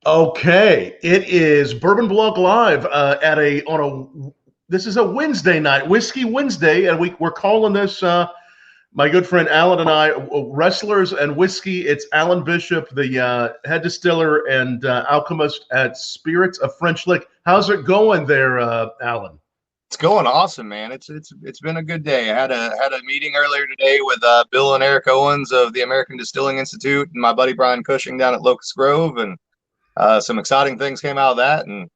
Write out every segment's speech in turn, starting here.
Okay, it is BourbonBlog Live this is a Wednesday night, Whiskey Wednesday, and we're calling this my good friend Alan and I wrestlers and whiskey. It's Alan Bishop, the head distiller and alchemist at Spirits of French Lick. How's it going there, Alan? It's going awesome, man. It's been a good day. I had a meeting earlier today with Bill and Eric Owens of the American Distilling Institute and my buddy Brian Cushing down at Locust Grove, and some exciting things came out of that. And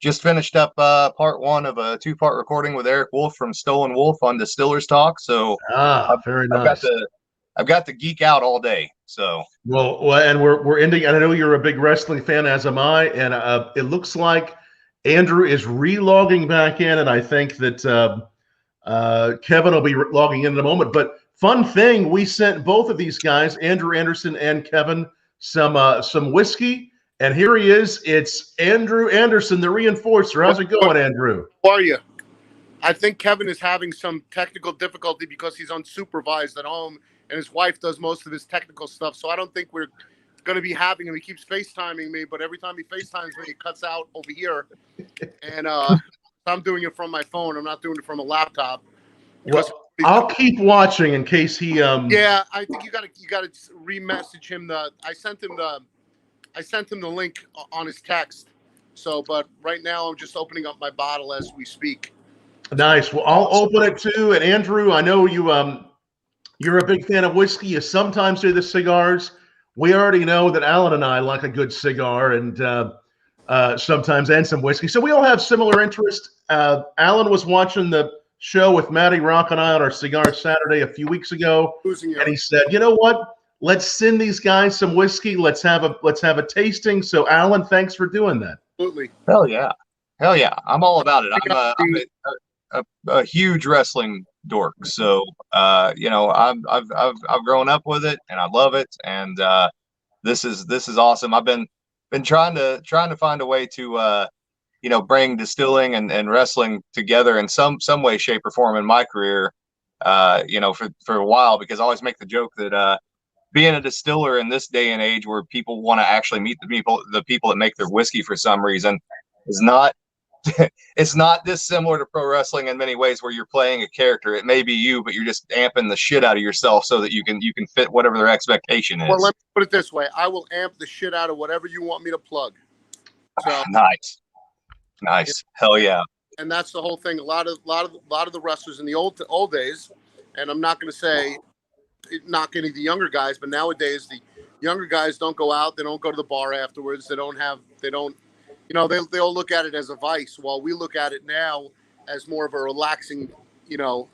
just finished up part one of a two-part recording with Eric Wolf from Stolen Wolf on Distillers Talk. So very nice. I've got to geek out all day. So well, and we're ending. And I know you're a big wrestling fan, as am I. And it looks like Andrew is re-logging back in, and I think that Kevin will be logging in a moment. But fun thing, we sent both of these guys, Andrew Anderson and Kevin, some whiskey, and here he is. It's Andrew Anderson, the reinforcer. How's it going, Andrew? How are you? I think Kevin is having some technical difficulty because he's unsupervised at home, and his wife does most of his technical stuff. So I don't think we're going to be having him. He keeps FaceTiming me, but every time he FaceTimes me, it cuts out over here. And I'm doing it from my phone. I'm not doing it from a laptop. Well, I'll keep watching in case he. Yeah, I think you got to re-message him. I sent him the link on his text. So, but right now I'm just opening up my bottle as we speak. Nice. Well, I'll open it too. And Andrew, I know you're a big fan of whiskey. You sometimes do the cigars. We already know that Alan and I like a good cigar and sometimes and some whiskey. So we all have similar interests. Alan was watching the show with Mattie, Rock, and I on our Cigar Saturday a few weeks ago, and he said, "You know what? Let's send these guys some whiskey. Let's have a tasting." So Alan, thanks for doing that. Absolutely. Hell yeah, I'm all about it. I'm a huge wrestling dork, so I've grown up with it and I love it, and this is awesome. I've been trying to find a way to bring distilling and wrestling together in some way, shape, or form in my career, for a while, because I always make the joke that being a distiller in this day and age where people want to actually meet the people that make their whiskey for some reason is not it's not dissimilar to pro wrestling in many ways, where you're playing a character. It may be you, but you're just amping the shit out of yourself so that you can fit whatever their expectation is. Well, let me put it this way: I will amp the shit out of whatever you want me to plug. So nice, hell yeah. And that's the whole thing. A lot of the wrestlers in the old days, and I'm not going to say knock any of the younger guys, but nowadays the younger guys don't go out. They don't go to the bar afterwards. They'll look at it as a vice, while we look at it now as more of a relaxing, after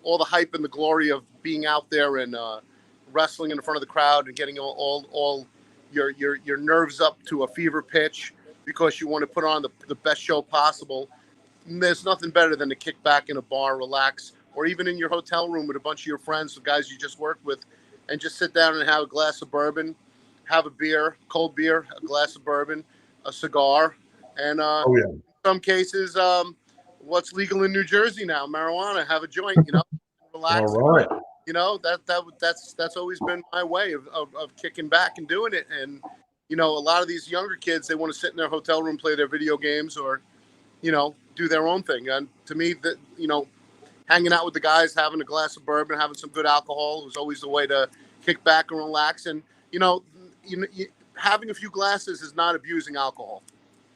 all the hype and the glory of being out there and wrestling in front of the crowd and getting all your nerves up to a fever pitch because you want to put on the best show possible. And there's nothing better than to kick back in a bar, relax, or even in your hotel room with a bunch of your friends, the guys you just worked with, and just sit down and have a glass of bourbon, have a beer, cold beer, a glass of bourbon, a cigar, and in some cases, what's legal in New Jersey now, marijuana. Have a joint, relax. All right. That's always been my way of kicking back and doing it. And a lot of these younger kids, they want to sit in their hotel room, play their video games, or do their own thing. And to me, that hanging out with the guys, having a glass of bourbon, having some good alcohol was always the way to kick back and relax. And having a few glasses is not abusing alcohol.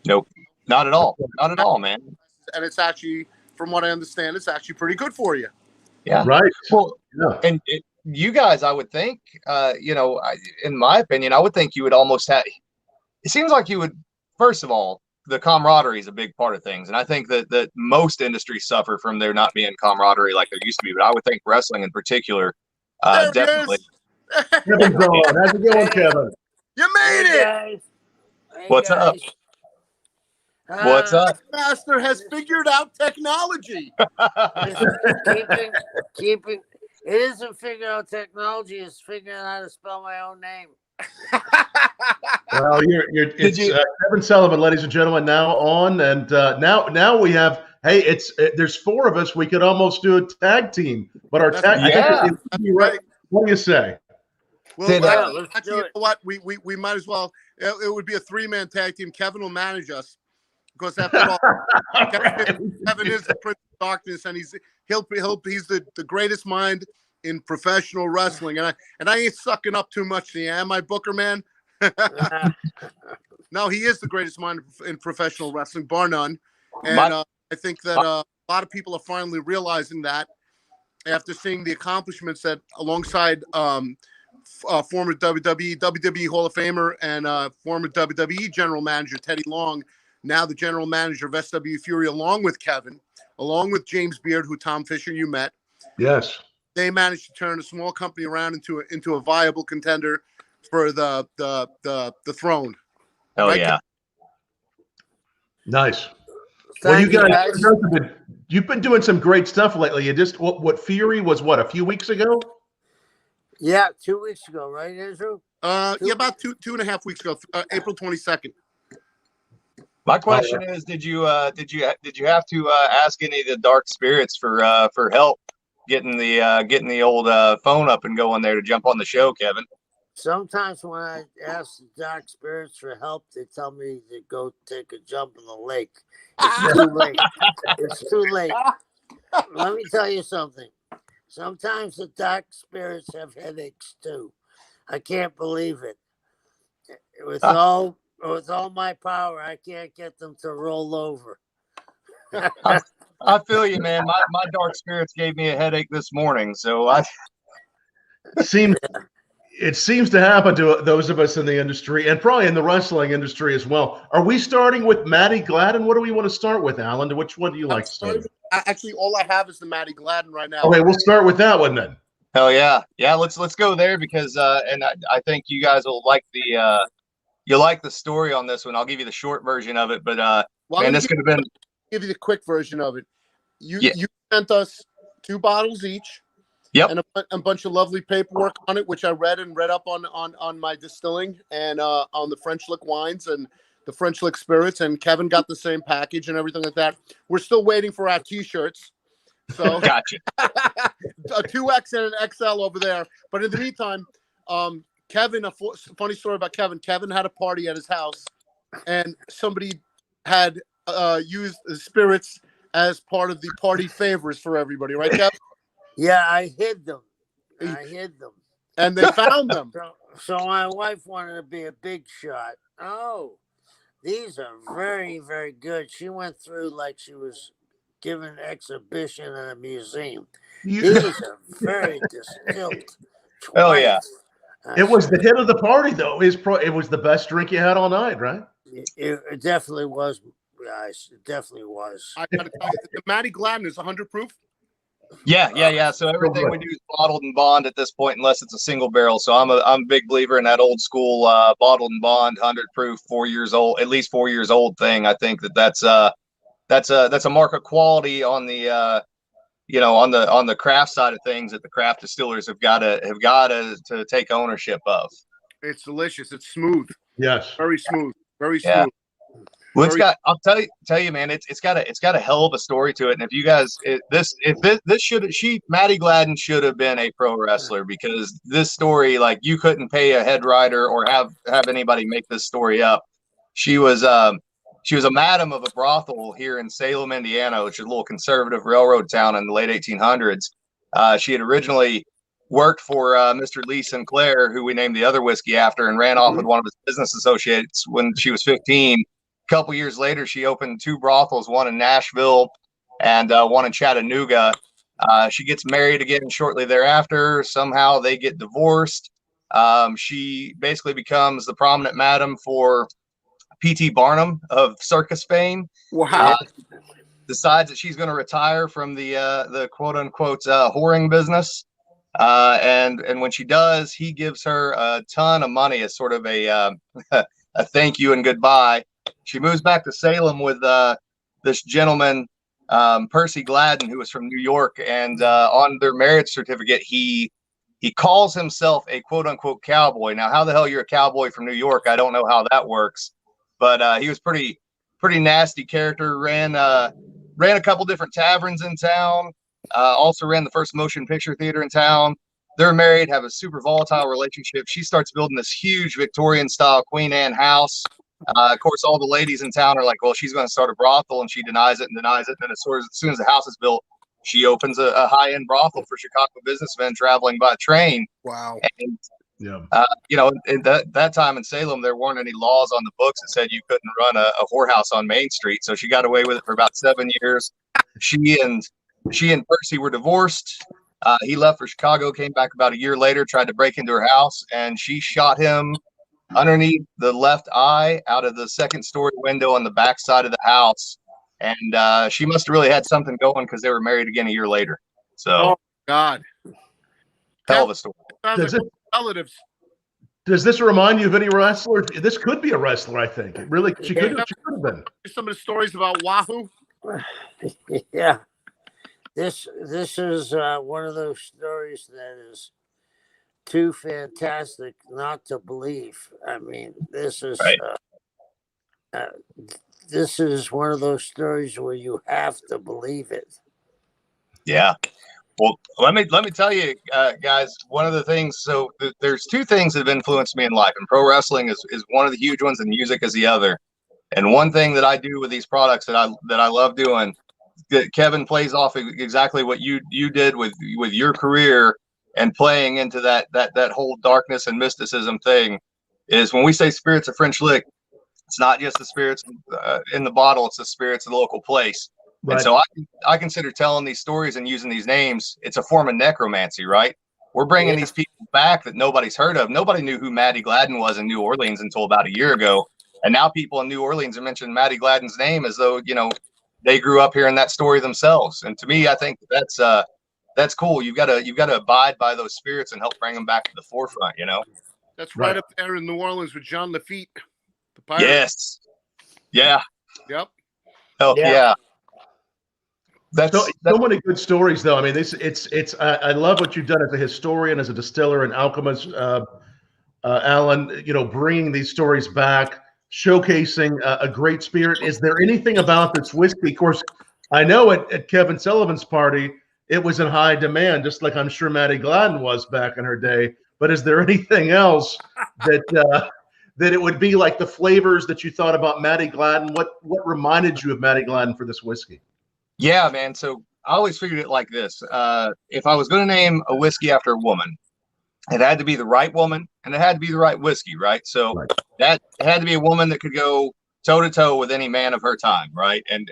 Nope, not at all. Not at all, man. And it's actually, from what I understand, it's actually pretty good for you. Yeah. Right. Well, and you guys, I would think, in my opinion, I would think you would almost have. It seems like you would. First of all, the camaraderie is a big part of things, and I think that most industries suffer from there not being camaraderie like there used to be. But I would think wrestling in particular, definitely. Kevin's on. How's it going, Kevin? You made it. What's up? What's up? Master has figured out technology. Keeping. It isn't figuring out technology. It's figuring out how to spell my own name. Well, Kevin Sullivan, ladies and gentlemen, now on, and now we have. Hey, there's four of us. We could almost do a tag team, but our tag. Yeah. Right. What do you say? Well, Did, actually, let's do you it. know what? We might as well. It would be a 3-man tag team. Kevin will manage us because after all, Kevin is the Prince of Darkness, and he's the greatest mind in professional wrestling. And I ain't sucking up too much to you, am I, Booker man? No, he is the greatest mind in professional wrestling, bar none. And I think that a lot of people are finally realizing that after seeing the accomplishments that alongside former WWE Hall of Famer and former WWE General Manager Teddy Long, now the General Manager of SW Fury, along with Kevin, along with James Beard, who Tom Fischer you met. Yes. They managed to turn a small company around into a viable contender for the throne. Hell Right, yeah. Nice. Well, Thank you you, guys, guys. you've been doing some great stuff lately. You just what Fury was a few weeks ago? Yeah, 2 weeks ago, right, Andrew? Yeah, about two and a half weeks ago, April 22nd. My question is, did you have to ask any of the dark spirits for help getting the old phone up and going there to jump on the show, Kevin? Sometimes when I ask the dark spirits for help, they tell me to go take a jump in the lake. It's too late. It's too late. Let me tell you something. Sometimes the dark spirits have headaches too. I can't believe it. With all my power, I can't get them to roll over. I feel you, man. My dark spirits gave me a headache this morning, so It seems to happen to those of us in the industry and probably in the wrestling industry as well. Are we starting with Mattie Gladden? What do we want to start with, Alan? Which one do you like to start with? Actually, all I have is the Mattie Gladden right now. Okay, we'll start with that one then. hell yeah. Let's go there because and I think you guys will like the story on this one. I'll give you the short version of it, but man, this could have been. Give you the quick version of it. You sent us 2 bottles each. Yep. And a bunch of lovely paperwork on it, which I read up on my distilling and on the French lick wines and the French lick spirits. And Kevin got the same package and everything like that. We're still waiting for our T-shirts. So Gotcha. A 2X and an XL over there. But in the meantime, Kevin, a funny story about Kevin. Kevin had a party at his house, and somebody had used the spirits as part of the party favors for everybody. Right, Kevin? Yeah, I hid them. And they found them. So my wife wanted to be a big shot. Oh, these are very, very good. She went through like she was giving an exhibition in a museum. These are very distilled. Hell yeah. It was the hit of the party, though. It was the best drink you had all night, right? It definitely was, guys. It definitely was. I gotta tell you, the Mattie Gladden is 100 proof. Yeah. So everything we do is bottled and bond at this point, unless it's a single barrel. So I'm a big believer in that old school bottled and bond, 100 proof, 4 years old, at least 4 years old thing. I think that's a mark of quality on the on the craft side of things that the craft distillers have got to take ownership of. It's delicious. It's smooth. Yes. Very smooth. Very smooth. Yeah. Well, I'll tell you, man, it's got a hell of a story to it. And if you guys, Mattie Gladden should have been a pro wrestler, because this story, like, you couldn't pay a head writer or have anybody make this story up. She was a madam of a brothel here in Salem, Indiana, which is a little conservative railroad town in the late 1800s. She had originally worked for Mr. Lee Sinclair, who we named the other whiskey after, and ran off with one of his business associates when she was 15. A couple years later, she opened 2 brothels, one in Nashville and one in Chattanooga. She gets married again shortly thereafter. Somehow they get divorced. She basically becomes the prominent madam for P.T. Barnum of circus fame. Wow. Decides that she's going to retire from the quote unquote whoring business. And when she does, he gives her a ton of money as sort of a thank you and goodbye. She moves back to Salem with this gentleman, Percy Gladden, who was from New York, and on their marriage certificate, he calls himself a quote unquote cowboy. Now, how the hell you're a cowboy from New York? I don't know how that works, but he was pretty nasty character. Ran a couple different taverns in town. Also ran the first motion picture theater in town. they're married, have a super volatile relationship. She starts building this huge Victorian style Queen Anne house. Of course, all the ladies in town are like, well, she's going to start a brothel, and she denies it and denies it. And then as soon as the house is built, she opens a high-end brothel for Chicago businessmen traveling by train. Wow. And, Yeah. you know, in that time in Salem, there weren't any laws on the books that said you couldn't run a whorehouse on Main Street. So she got away with it for about 7 years. She and Percy were divorced. He left for Chicago, came back about a year later, tried to break into her house, and she shot him underneath the left eye out of the second-story window on the back side of the house. And she must have really had something going because they were married again a year later. So, Oh God, hell of a story. Sounds like relatives. Does this remind you of any wrestler? This could be a wrestler, I think. It really, she could have been. Some of the stories about Wahoo. Yeah. This is one of those stories that is too fantastic not to believe. I mean, this is Right. This is one of those stories where you have to believe it. Yeah. Well, let me tell you, guys, one of the things. So there's two things that have influenced me in life, and pro wrestling is one of the huge ones, and music is the other. And one thing that I do with these products that I love doing, that Kevin plays off exactly what you did with your career and playing into that whole darkness and mysticism thing, is when we say spirits of French Lick, it's not just the spirits in the bottle, it's the spirits of the local place. Right. And so I consider telling these stories and using these names, it's a form of necromancy, right? We're bringing these people back that nobody's heard of. Nobody knew who Mattie Gladden was in New Orleans until about a year ago. And now people in New Orleans are mentioning Mattie Gladden's name as though, you know, they grew up hearing that story themselves. And to me, I think that's cool. You've got to abide by those spirits and help bring them back to the forefront, you know? That's right up there in New Orleans with John Lafitte, the pirate. Yes. Yeah. Yep. Oh, yeah. That's so many good stories, though. I mean, it's I love what you've done as a historian, as a distiller, and alchemist, Alan. You know, bringing these stories back, showcasing a great spirit. Is there anything about this whiskey? Of course, I know at Kevin Sullivan's party, it was in high demand, just like I'm sure Mattie Gladden was back in her day. But is there anything else that it would be like the flavors that you thought about Mattie Gladden? What reminded you of Mattie Gladden for this whiskey? Yeah, man. So I always figured it like this. If I was going to name a whiskey after a woman, it had to be the right woman and it had to be the right whiskey, right? So that had to be a woman that could go toe to toe with any man of her time, right? And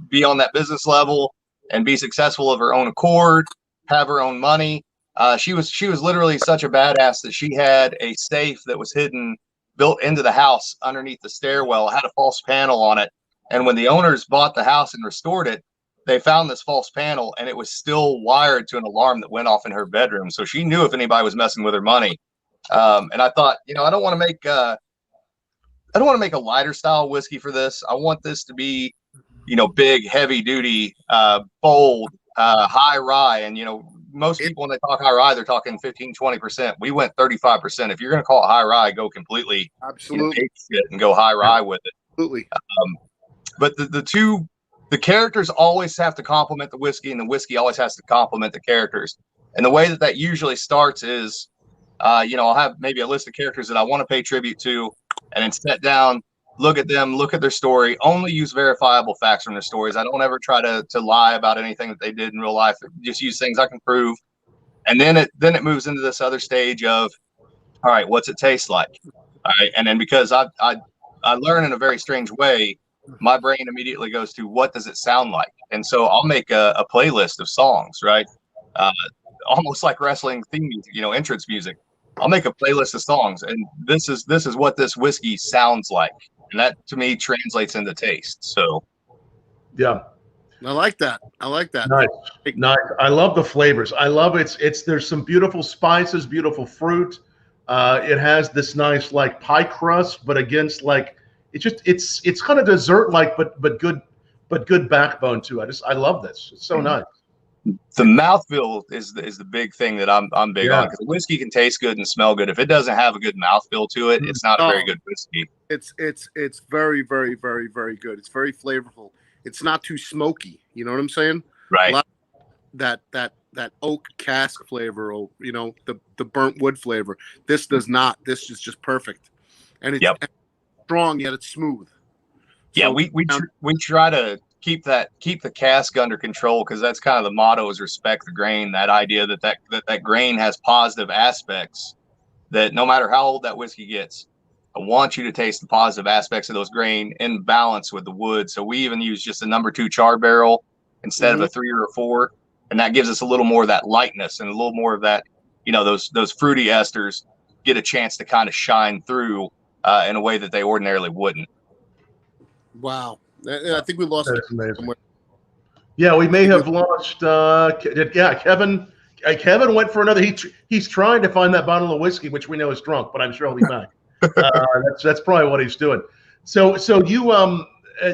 be on that business level and be successful of her own accord, have her own money. She was literally such a badass that she had a safe that was built into the house underneath the stairwell. It had a false panel on it. And when the owners bought the house and restored it, they found this false panel and it was still wired to an alarm that went off in her bedroom. So she knew if anybody was messing with her money. And I thought, you know, I don't want to make a lighter style whiskey for this. I want this to be, you know, big, heavy duty, bold, high rye. And, you know, most people, when they talk high rye, they're talking 15-20%. We went 35%. If you're going to call it high rye, go completely, absolutely, you know, and go high rye with it. Absolutely. But the characters always have to complement the whiskey, and the whiskey always has to complement the characters. And the way that usually starts is, you know, I'll have maybe a list of characters that I want to pay tribute to, and then sit down, look at them, look at their story, only use verifiable facts from their stories. I don't ever try to lie about anything that they did in real life. Just use things I can prove. And then it moves into this other stage of, all right, what's it taste like? All right. And then because I learn in a very strange way, my brain immediately goes to what does it sound like? And so I'll make a playlist of songs, right? Almost like wrestling theme music, you know, entrance music. I'll make a playlist of songs, and this is what this whiskey sounds like. And that to me translates into taste. So yeah. I like that. Nice. I love the flavors. I love there's some beautiful spices, beautiful fruit. It has this nice like pie crust, but against like it's kind of dessert like, but good backbone too. I love this. It's so nice. The mouthfeel is the big thing that I'm big on, because whiskey can taste good and smell good. If it doesn't have a good mouthful to it, it's not a very good whiskey. It's very, very, very, very good. It's very flavorful. It's not too smoky. You know what I'm saying? Right. that oak cask flavor, or the burnt wood flavor. This does not. This is just perfect, and it's strong yet it's smooth. Yeah, So, we try to keep the cask under control, because that's kind of the motto, is respect the grain. That idea that grain has positive aspects, that no matter how old that whiskey gets, I want you to taste the positive aspects of those grain in balance with the wood. So we even use just a number 2 char barrel instead of a 3 or a 4, and that gives us a little more of that lightness and a little more of that, those fruity esters get a chance to kind of shine through in a way that they ordinarily wouldn't. Wow, I think we lost. That's amazing. Yeah, we may have lost. Kevin. Kevin went for another. He's trying to find that bottle of whiskey, which we know is drunk, but I'm sure he'll be back. That's probably what he's doing. So you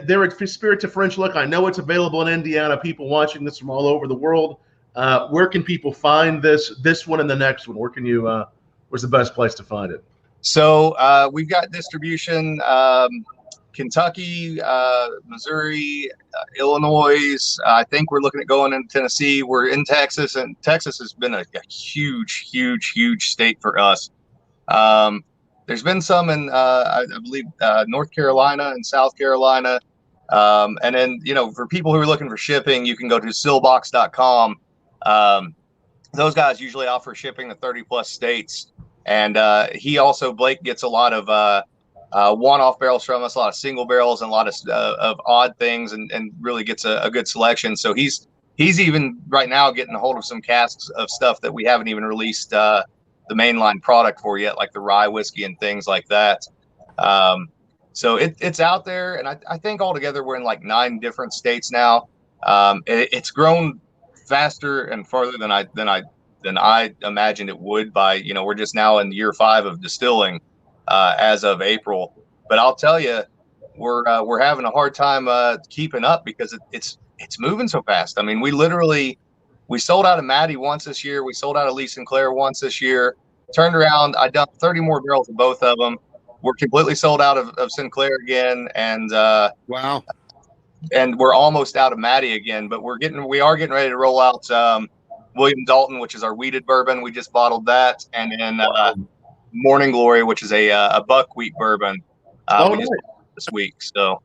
there at Spirit to French Lick. I know it's available in Indiana. People watching this from all over the world. Where can people find this one and the next one? Where can you? Where's the best place to find it? So we've got distribution. Kentucky, Missouri, Illinois. I think we're looking at going into Tennessee. We're in Texas, and Texas has been a huge, huge, huge state for us. There's been some in, I believe, North Carolina and South Carolina. And then, for people who are looking for shipping, you can go to sillbox.com. Those guys usually offer shipping to 30 plus states. And Blake gets a lot of one-off barrels from us, a lot of single barrels and a lot of odd things, and really gets a good selection. So he's even right now getting a hold of some casks of stuff that we haven't even released the mainline product for yet, like the rye whiskey and things like that. So it's out there, and I think altogether we're in like 9 different states now. It's grown faster and farther than I imagined it would. By we're just now in year 5 of distilling. As of April, but I'll tell you, we're having a hard time keeping up, because it's moving so fast. I mean, we sold out of Mattie once this year. We sold out of Lee Sinclair once this year. Turned around, I dumped 30 more barrels of both of them. We're completely sold out of Sinclair again, and wow, and we're almost out of Mattie again. But we are getting ready to roll out William Dalton, which is our wheated bourbon. We just bottled that, and then Morning Glory, which is a buckwheat bourbon, this week. So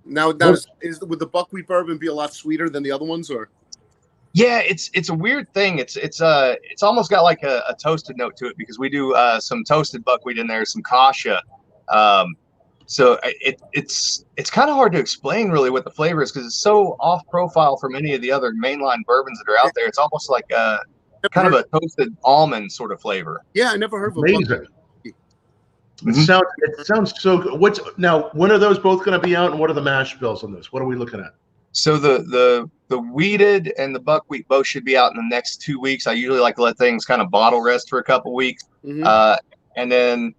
now would the buckwheat bourbon be a lot sweeter than the other ones, or? Yeah, it's a weird thing. It's almost got like a toasted note to it, because we do some toasted buckwheat in there, some kasha. So it's kind of hard to explain really what the flavor is, because it's so off profile from any of the other mainline bourbons that are out there. It's almost like kind of a toasted almond sort of flavor. Yeah, I never heard of amazing. It sounds so good. When are those both going to be out, and what are the mash bills on this? What are we looking at? So the wheated and the buckwheat both should be out in the next 2 weeks. I usually like to let things kind of bottle rest for a couple weeks. And then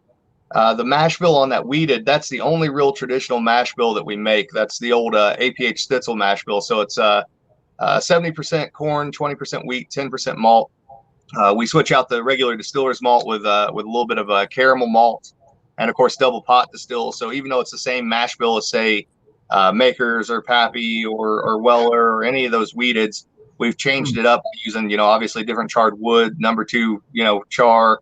the mash bill on that wheated, that's the only real traditional mash bill that we make. That's the old APH Stitzel mash bill. So it's 70% corn, 20% wheat, 10% malt. We switch out the regular distiller's malt with a little bit of caramel malt, and of course double pot distill. So even though it's the same mash bill as, say, Makers or Pappy or Weller or any of those wheateds, we've changed it up using obviously different charred wood, number 2 char,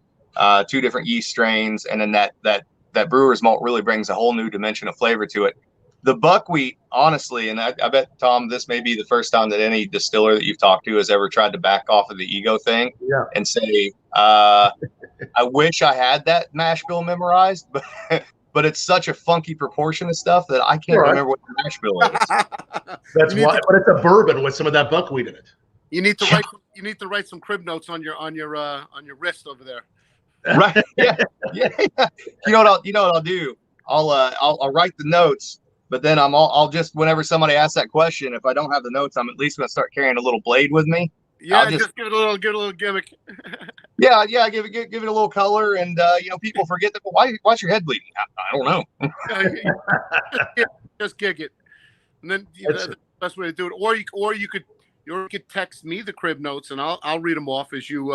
2 different yeast strains, and then that brewer's malt really brings a whole new dimension of flavor to it. The buckwheat, honestly, and I bet, Tom, this may be the first time that any distiller that you've talked to has ever tried to back off of the ego thing and say, I wish I had that mash bill memorized, but it's such a funky proportion of stuff that I can't remember what the mash bill is. That's why, but it's a bourbon with some of that buckwheat in it. You need to write some crib notes on your wrist over there. Right? Yeah. You know what I'll do? I'll write the notes. But then I'll just, whenever somebody asks that question, if I don't have the notes, I'm at least going to start carrying a little blade with me. Yeah, just give it a little gimmick. Yeah, give it a little color, and people forget that. Well, why's your head bleeding? I don't know. Just gig it, and then that's the best way to do it. Or you could text me the crib notes, and I'll read them off as you.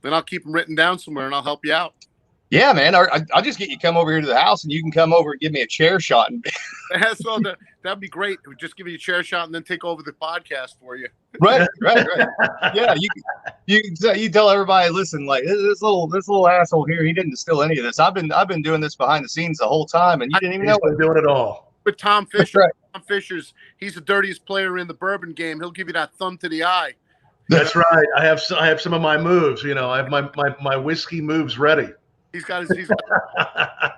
Then I'll keep them written down somewhere, and I'll help you out. Yeah, man. I'll just get you come over here to the house, and you can come over and give me a chair shot. And So that'd be great. We'd just give you a chair shot and then take over the podcast for you. right. Yeah, you tell everybody, listen, like this little asshole here, he didn't distill any of this. I've been doing this behind the scenes the whole time, and you didn't even know it. Doing it all. With Tom Fischer, right. Tom Fischer's, he's the dirtiest player in the bourbon game. He'll give you that thumb to the eye. That's right. I have some of my moves. You know, I have my whiskey moves ready. He's got the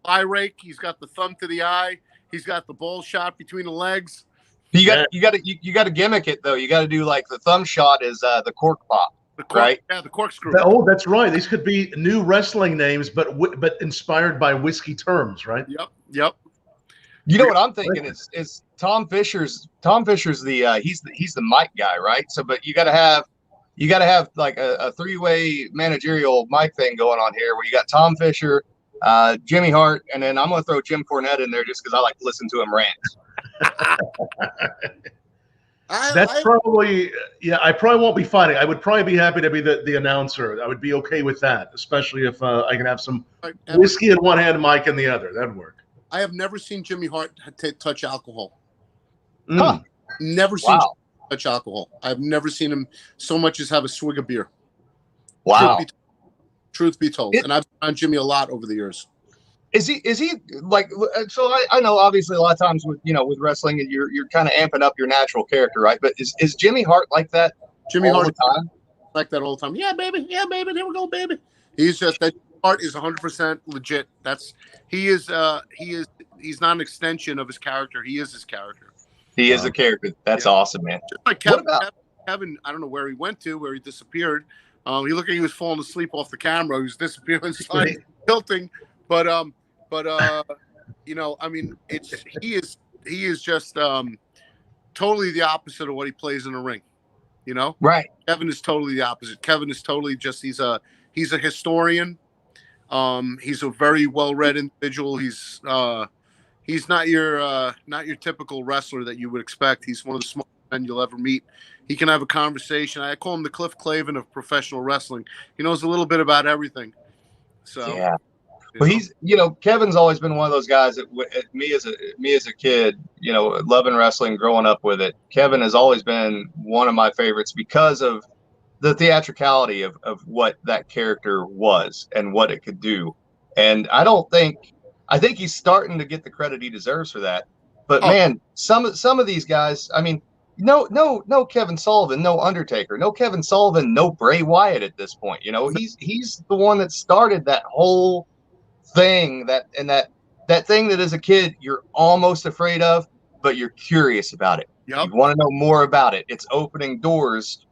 eye rake. He's got the thumb to the eye. He's got the ball shot between the legs. You got to gimmick it though. You got to do like the thumb shot is the cork pop, right? Yeah, the corkscrew. Oh, that's right. These could be new wrestling names, but inspired by whiskey terms, right? Yep. You know what I'm thinking is Tom Fischer's the he's the mic guy, right? So, but you got to have like a three-way managerial mic thing going on here, where you got Tom Fischer, Jimmy Hart, and then I'm gonna throw Jim Cornette in there just because I like to listen to him rant. That's probably I probably won't be fighting. I would probably be happy to be the announcer. I would be okay with that, especially if I can have some whiskey in one hand, mic in the other. That'd work. I have never seen Jimmy Hart touch alcohol. Huh. Never seen him touch alcohol. I've never seen him so much as have a swig of beer. Wow. Truth be told. And I've been on Jimmy a lot over the years. Is he like, so I know obviously a lot of times with wrestling you're kind of amping up your natural character, right? But is Jimmy Hart like that? Jimmy Hart the time? Like that all the time. Yeah, baby. There we go, baby. He's just that Hart is 100% legit. He's not an extension of his character. He is his character. He is a character. That's awesome, man. Just like Kevin, I don't know where he went to, where he disappeared. He looked like he was falling asleep off the camera. He was disappearing, tilting. But I mean, he is just totally the opposite of what he plays in the ring. You know, right? Kevin is totally the opposite. Kevin is totally just he's a historian. He's a very well-read individual. He's not your typical wrestler that you would expect. He's one of the smartest men you'll ever meet. He can have a conversation. I call him the Cliff Clavin of professional wrestling. He knows a little bit about everything. So yeah. Well, he's Kevin's always been one of those guys that me as a kid, loving wrestling, growing up with it. Kevin has always been one of my favorites because of the theatricality of what that character was and what it could do. And I think he's starting to get the credit he deserves for that. But man, some of these guys, I mean, no Kevin Sullivan, no Undertaker, no Kevin Sullivan, no Bray Wyatt at this point. He's the one that started that whole thing, that thing that as a kid you're almost afraid of, but you're curious about it. Yep. You want to know more about it. It's opening doors,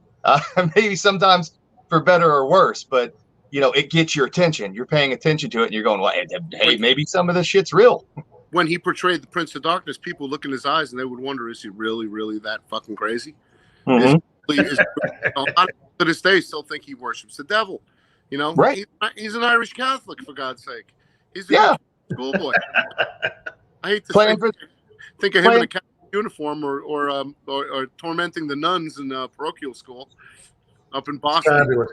maybe sometimes for better or worse, but it gets your attention. You're paying attention to it, and you're going, well, hey, maybe some of this shit's real. When he portrayed the Prince of Darkness, people look in his eyes and they would wonder, is he really, really that fucking crazy? Mm-hmm. A lot of people to this day still think he worships the devil. Right? He's an Irish Catholic, for God's sake. He's a schoolboy. I hate to think of him in a Catholic uniform or tormenting the nuns in parochial school up in Boston. Fabulous.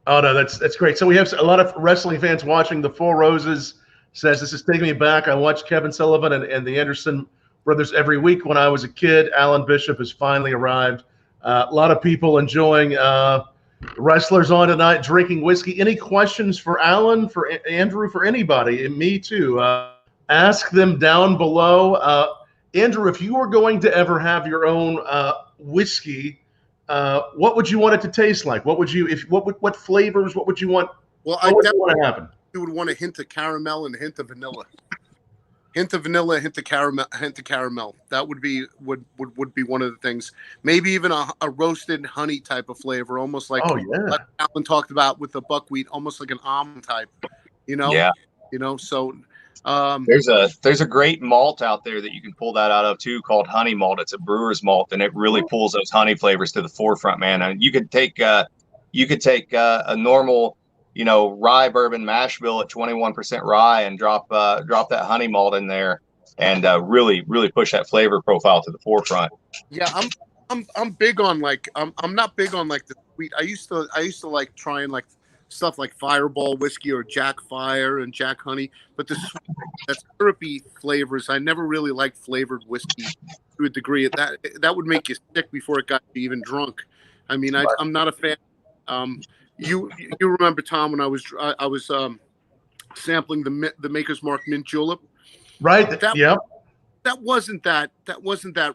Oh no, that's great. So we have a lot of wrestling fans watching. The Four Roses says, this is taking me back. I watched Kevin Sullivan and the Anderson brothers every week when I was a kid. Alan Bishop has finally arrived. A lot of people enjoying wrestlers on tonight, drinking whiskey. Any questions for Alan, for Andrew, for anybody? And me too. Ask them down below. Andrew, if you were going to ever have your own whiskey, what would you want it to taste like? What flavors? What would you want? Well, what would you want to happen? You would want a hint of caramel and a hint of vanilla. Hint of vanilla, hint of caramel. That would be one of the things. Maybe even a roasted honey type of flavor, almost like like Alan talked about with the buckwheat, almost like an almond type. Yeah. So there's a great malt out there that you can pull that out of too, called honey malt. It's a brewer's malt, and it really pulls those honey flavors to the forefront, man. And you could take a normal rye bourbon mash bill at 21% rye and drop that honey malt in there and really push that flavor profile to the forefront. Yeah, I'm big on I'm not big on like the sweet. I used to like trying like stuff like Fireball whiskey or Jack Fire and Jack Honey, but the that syrupy flavors, I never really liked flavored whiskey to a degree. That would make you sick before it got you even drunk. I mean, I'm not a fan. You remember, Tom, when I was sampling the Maker's Mark Mint Julep, right? That wasn't that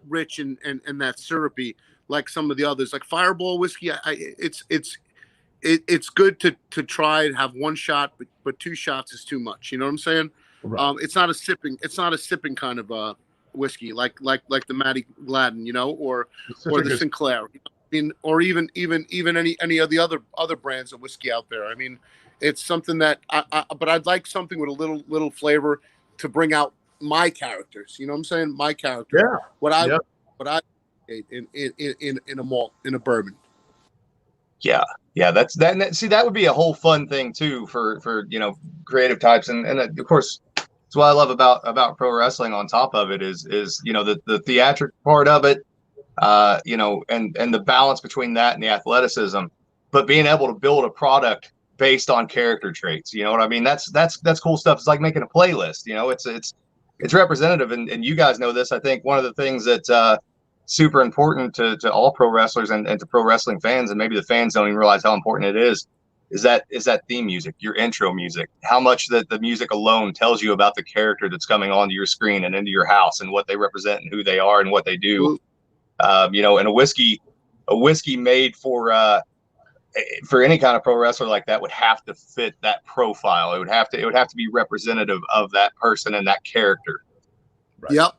rich and that syrupy like some of the others, like Fireball whiskey. It's good to try and have one shot, but two shots is too much. You know what I'm saying? Right. It's not a sipping kind of whiskey like the Mattie Gladden, you know, or the Sinclair. I mean, or even any of the other brands of whiskey out there. I mean, it's something that but I'd like something with a little flavor to bring out my characters. You know what I'm saying? My character. Yeah. What I in a malt, in a bourbon. Yeah. See, that would be a whole fun thing too for creative types, and of course that's what I love about pro wrestling. On top of it is the theatric part of it, and the balance between that and the athleticism, but being able to build a product based on character traits. You know what I mean? That's cool stuff. It's like making a playlist. You know, it's representative, and you guys know this. I think one of the things that's super important to all pro wrestlers and to pro wrestling fans, and maybe the fans don't even realize how important it is that theme music, your intro music, how much that the music alone tells you about the character that's coming onto your screen and into your house and what they represent and who they are and what they do. And a whiskey made for any kind of pro wrestler like that would have to fit that profile. It would have to be representative of that person and that character. Right. Yep,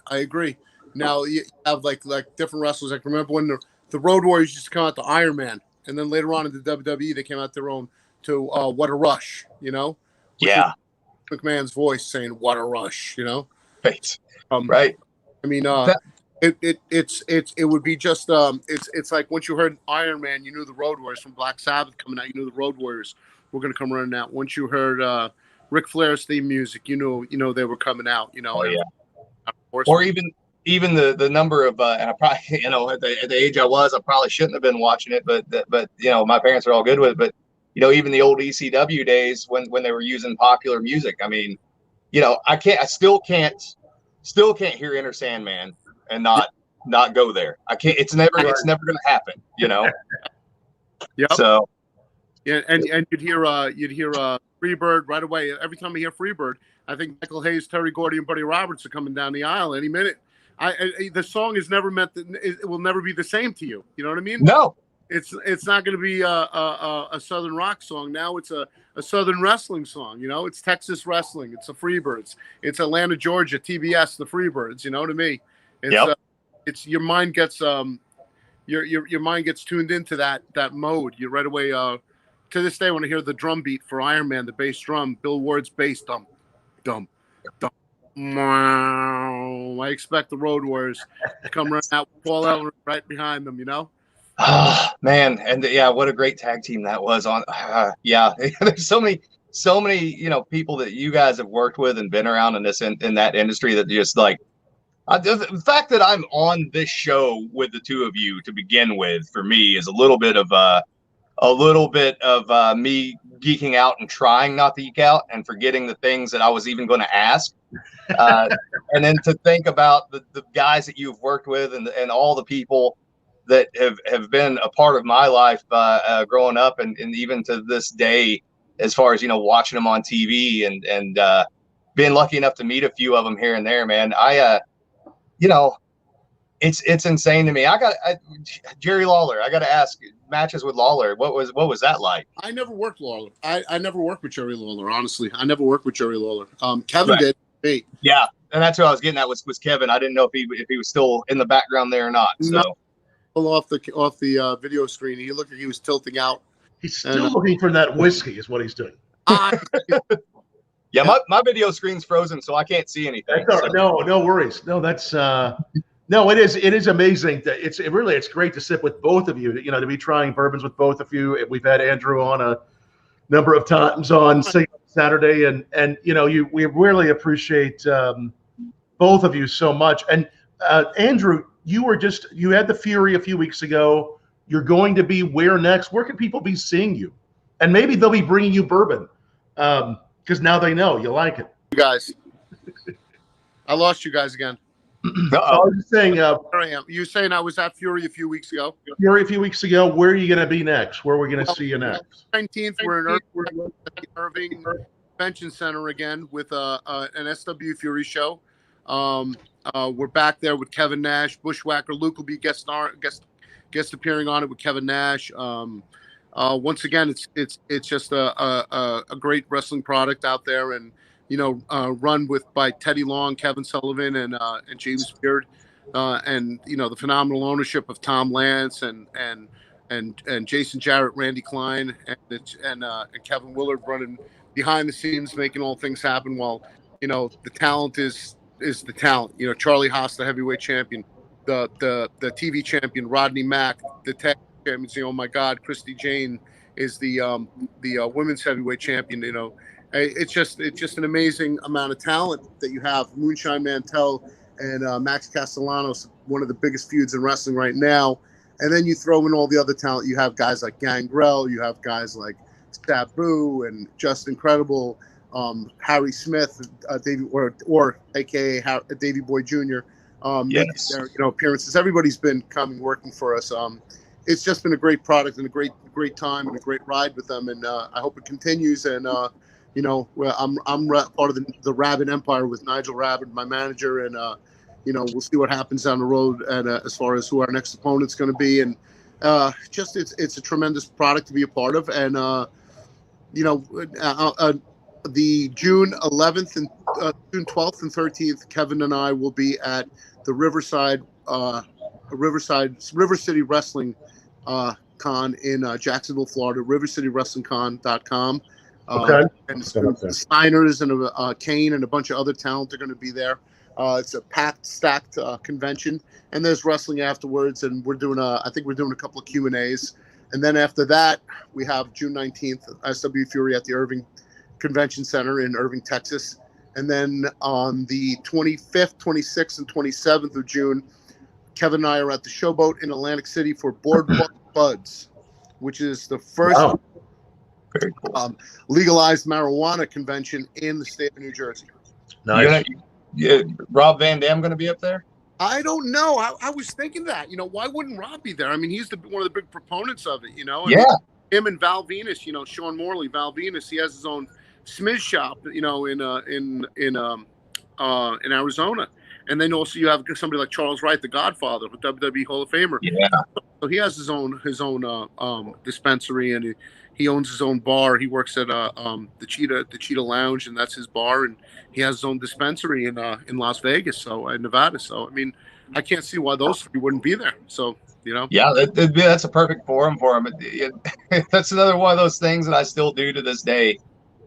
I agree. Now you have like different wrestlers. Like, remember when the Road Warriors used to come out to Iron Man, and then later on in the WWE they came out their own to What a Rush, you know? Yeah. McMahon's voice saying "What a Rush," you know? Right. Right. I mean, it would be just it's like once you heard Iron Man, you knew the Road Warriors from Black Sabbath coming out. You knew the Road Warriors were going to come running out. Once you heard Ric Flair's theme music, you know they were coming out. You know, or even the number of and I probably at the age I was, I probably shouldn't have been watching it, but my parents are all good with it. But even the old ECW days when they were using popular music, I mean, I still can't hear Enter Sandman and not go there. I can't. It's never going to happen. Yep. So yeah, and you'd hear Freebird right away. Every time I hear Freebird, I think Michael Hayes, Terry Gordy, and Buddy Roberts are coming down the aisle any minute. The song is never meant that it will never be the same to you. You know what I mean? No, it's not going to be a Southern rock song. Now it's a Southern wrestling song. It's Texas wrestling. It's the Freebirds. It's Atlanta, Georgia, TBS, the Freebirds. To me, it's your mind gets your mind gets tuned into that mode. You right away. To this day, when I hear the drum beat for Iron Man, the bass drum, Bill Ward's bass, dum, dum, dum. I expect the Road Warriors to come running out, Paul Ellering right behind them, Oh, man, and what a great tag team that was on. There's so many people that you guys have worked with and been around in that industry that just like the fact that I'm on this show with the two of you to begin with, for me, is a little bit of me geeking out and trying not to geek out and forgetting the things that I was even going to ask. And then to think about the guys that you've worked with and all the people that have been a part of my life growing up and even to this day, as far as, watching them on TV and being lucky enough to meet a few of them here and there, man. It's insane to me. Jerry Lawler. I got to ask, matches with Lawler. What was that like? I never worked Lawler. I never worked with Jerry Lawler. Honestly, I never worked with Jerry Lawler. Kevin right. did. Me. Yeah, and that's what I was getting at was Kevin. I didn't know if he was still in the background there or not. So off the video screen, he looked like he was tilting out. He's still looking for that whiskey. Is what he's doing. Yeah, my video screen's frozen, so I can't see anything. So. No worries. No, that's no. It is amazing. It's great to sit with both of you. To be trying bourbons with both of you. We've had Andrew on a number of times on Saturday, and we really appreciate both of you so much. And Andrew, you had the Fury a few weeks ago. You're going to be where next? Where can people be seeing you? and maybe they'll be bringing you bourbon because now they know you like it. You guys, I lost you guys again. So I was just saying, There I am. You saying I was at Fury a few weeks ago? Fury a few weeks ago. Where are you going to be next? Where are we going to see you next? 19th, we're in Irving Convention Center again with an SW Fury show. We're back there with Kevin Nash, Bushwhacker. Luke will be guest appearing on it with Kevin Nash. Once again, it's just a great wrestling product out there, and run by Teddy Long, Kevin Sullivan, and James Beard, and the phenomenal ownership of Tom Lance and Jason Jarrett, Randy Klein, and Kevin Willard running behind the scenes, making all things happen. While the talent is the talent. Charlie Haas, the heavyweight champion, the TV champion, Rodney Mack, the tag champions. Oh my God, Christy Jane is the women's heavyweight champion. It's just an amazing amount of talent that you have. Moonshine Mantell and Max Castellanos, one of the biggest feuds in wrestling right now. And then you throw in all the other talent. You have guys like Gangrel. You have guys like Sabu and Just Incredible, Harry Smith, Davey or AKA Davey Boy Jr. Yes. Their, appearances. Everybody's been coming working for us. It's just been a great product and a great time and a great ride with them. And I hope it continues. And I'm part of the Rabbit Empire with Nigel Rabbit, my manager, and we'll see what happens down the road and as far as who our next opponent's going to be. And it's a tremendous product to be a part of. And the June 11th and June 12th and 13th, Kevin and I will be at the River City Wrestling Con in Jacksonville, Florida. RiverCityWrestlingCon.com. Okay. And Steiners and Kane and a bunch of other talent are going to be there. It's a stacked convention, and there's wrestling afterwards. And I think we're doing a couple of Q&As. And then after that, we have June 19th, SW Fury at the Irving Convention Center in Irving, Texas. And then on the 25th, 26th, and 27th of June, Kevin and I are at the Showboat in Atlantic City for BourbonBlog Buds, which is the first Very cool. Legalized marijuana convention in the state of New Jersey. Nice. Rob Van Dam going to be up there? I don't know. I was thinking that. Why wouldn't Rob be there? I mean, he's one of the big proponents of it. Him and Val Venus. Sean Morley, Val Venus. He has his own Smiz shop. In Arizona. And then also you have somebody like Charles Wright, the Godfather, WWE Hall of Famer. Yeah. So he has his own dispensary, and he owns his own bar. He works at the Cheetah Lounge, and that's his bar. And he has his own dispensary in Las Vegas, in Nevada. So I mean, I can't see why those three wouldn't be there. So yeah, that's a perfect forum for him. That's another one of those things that I still do to this day.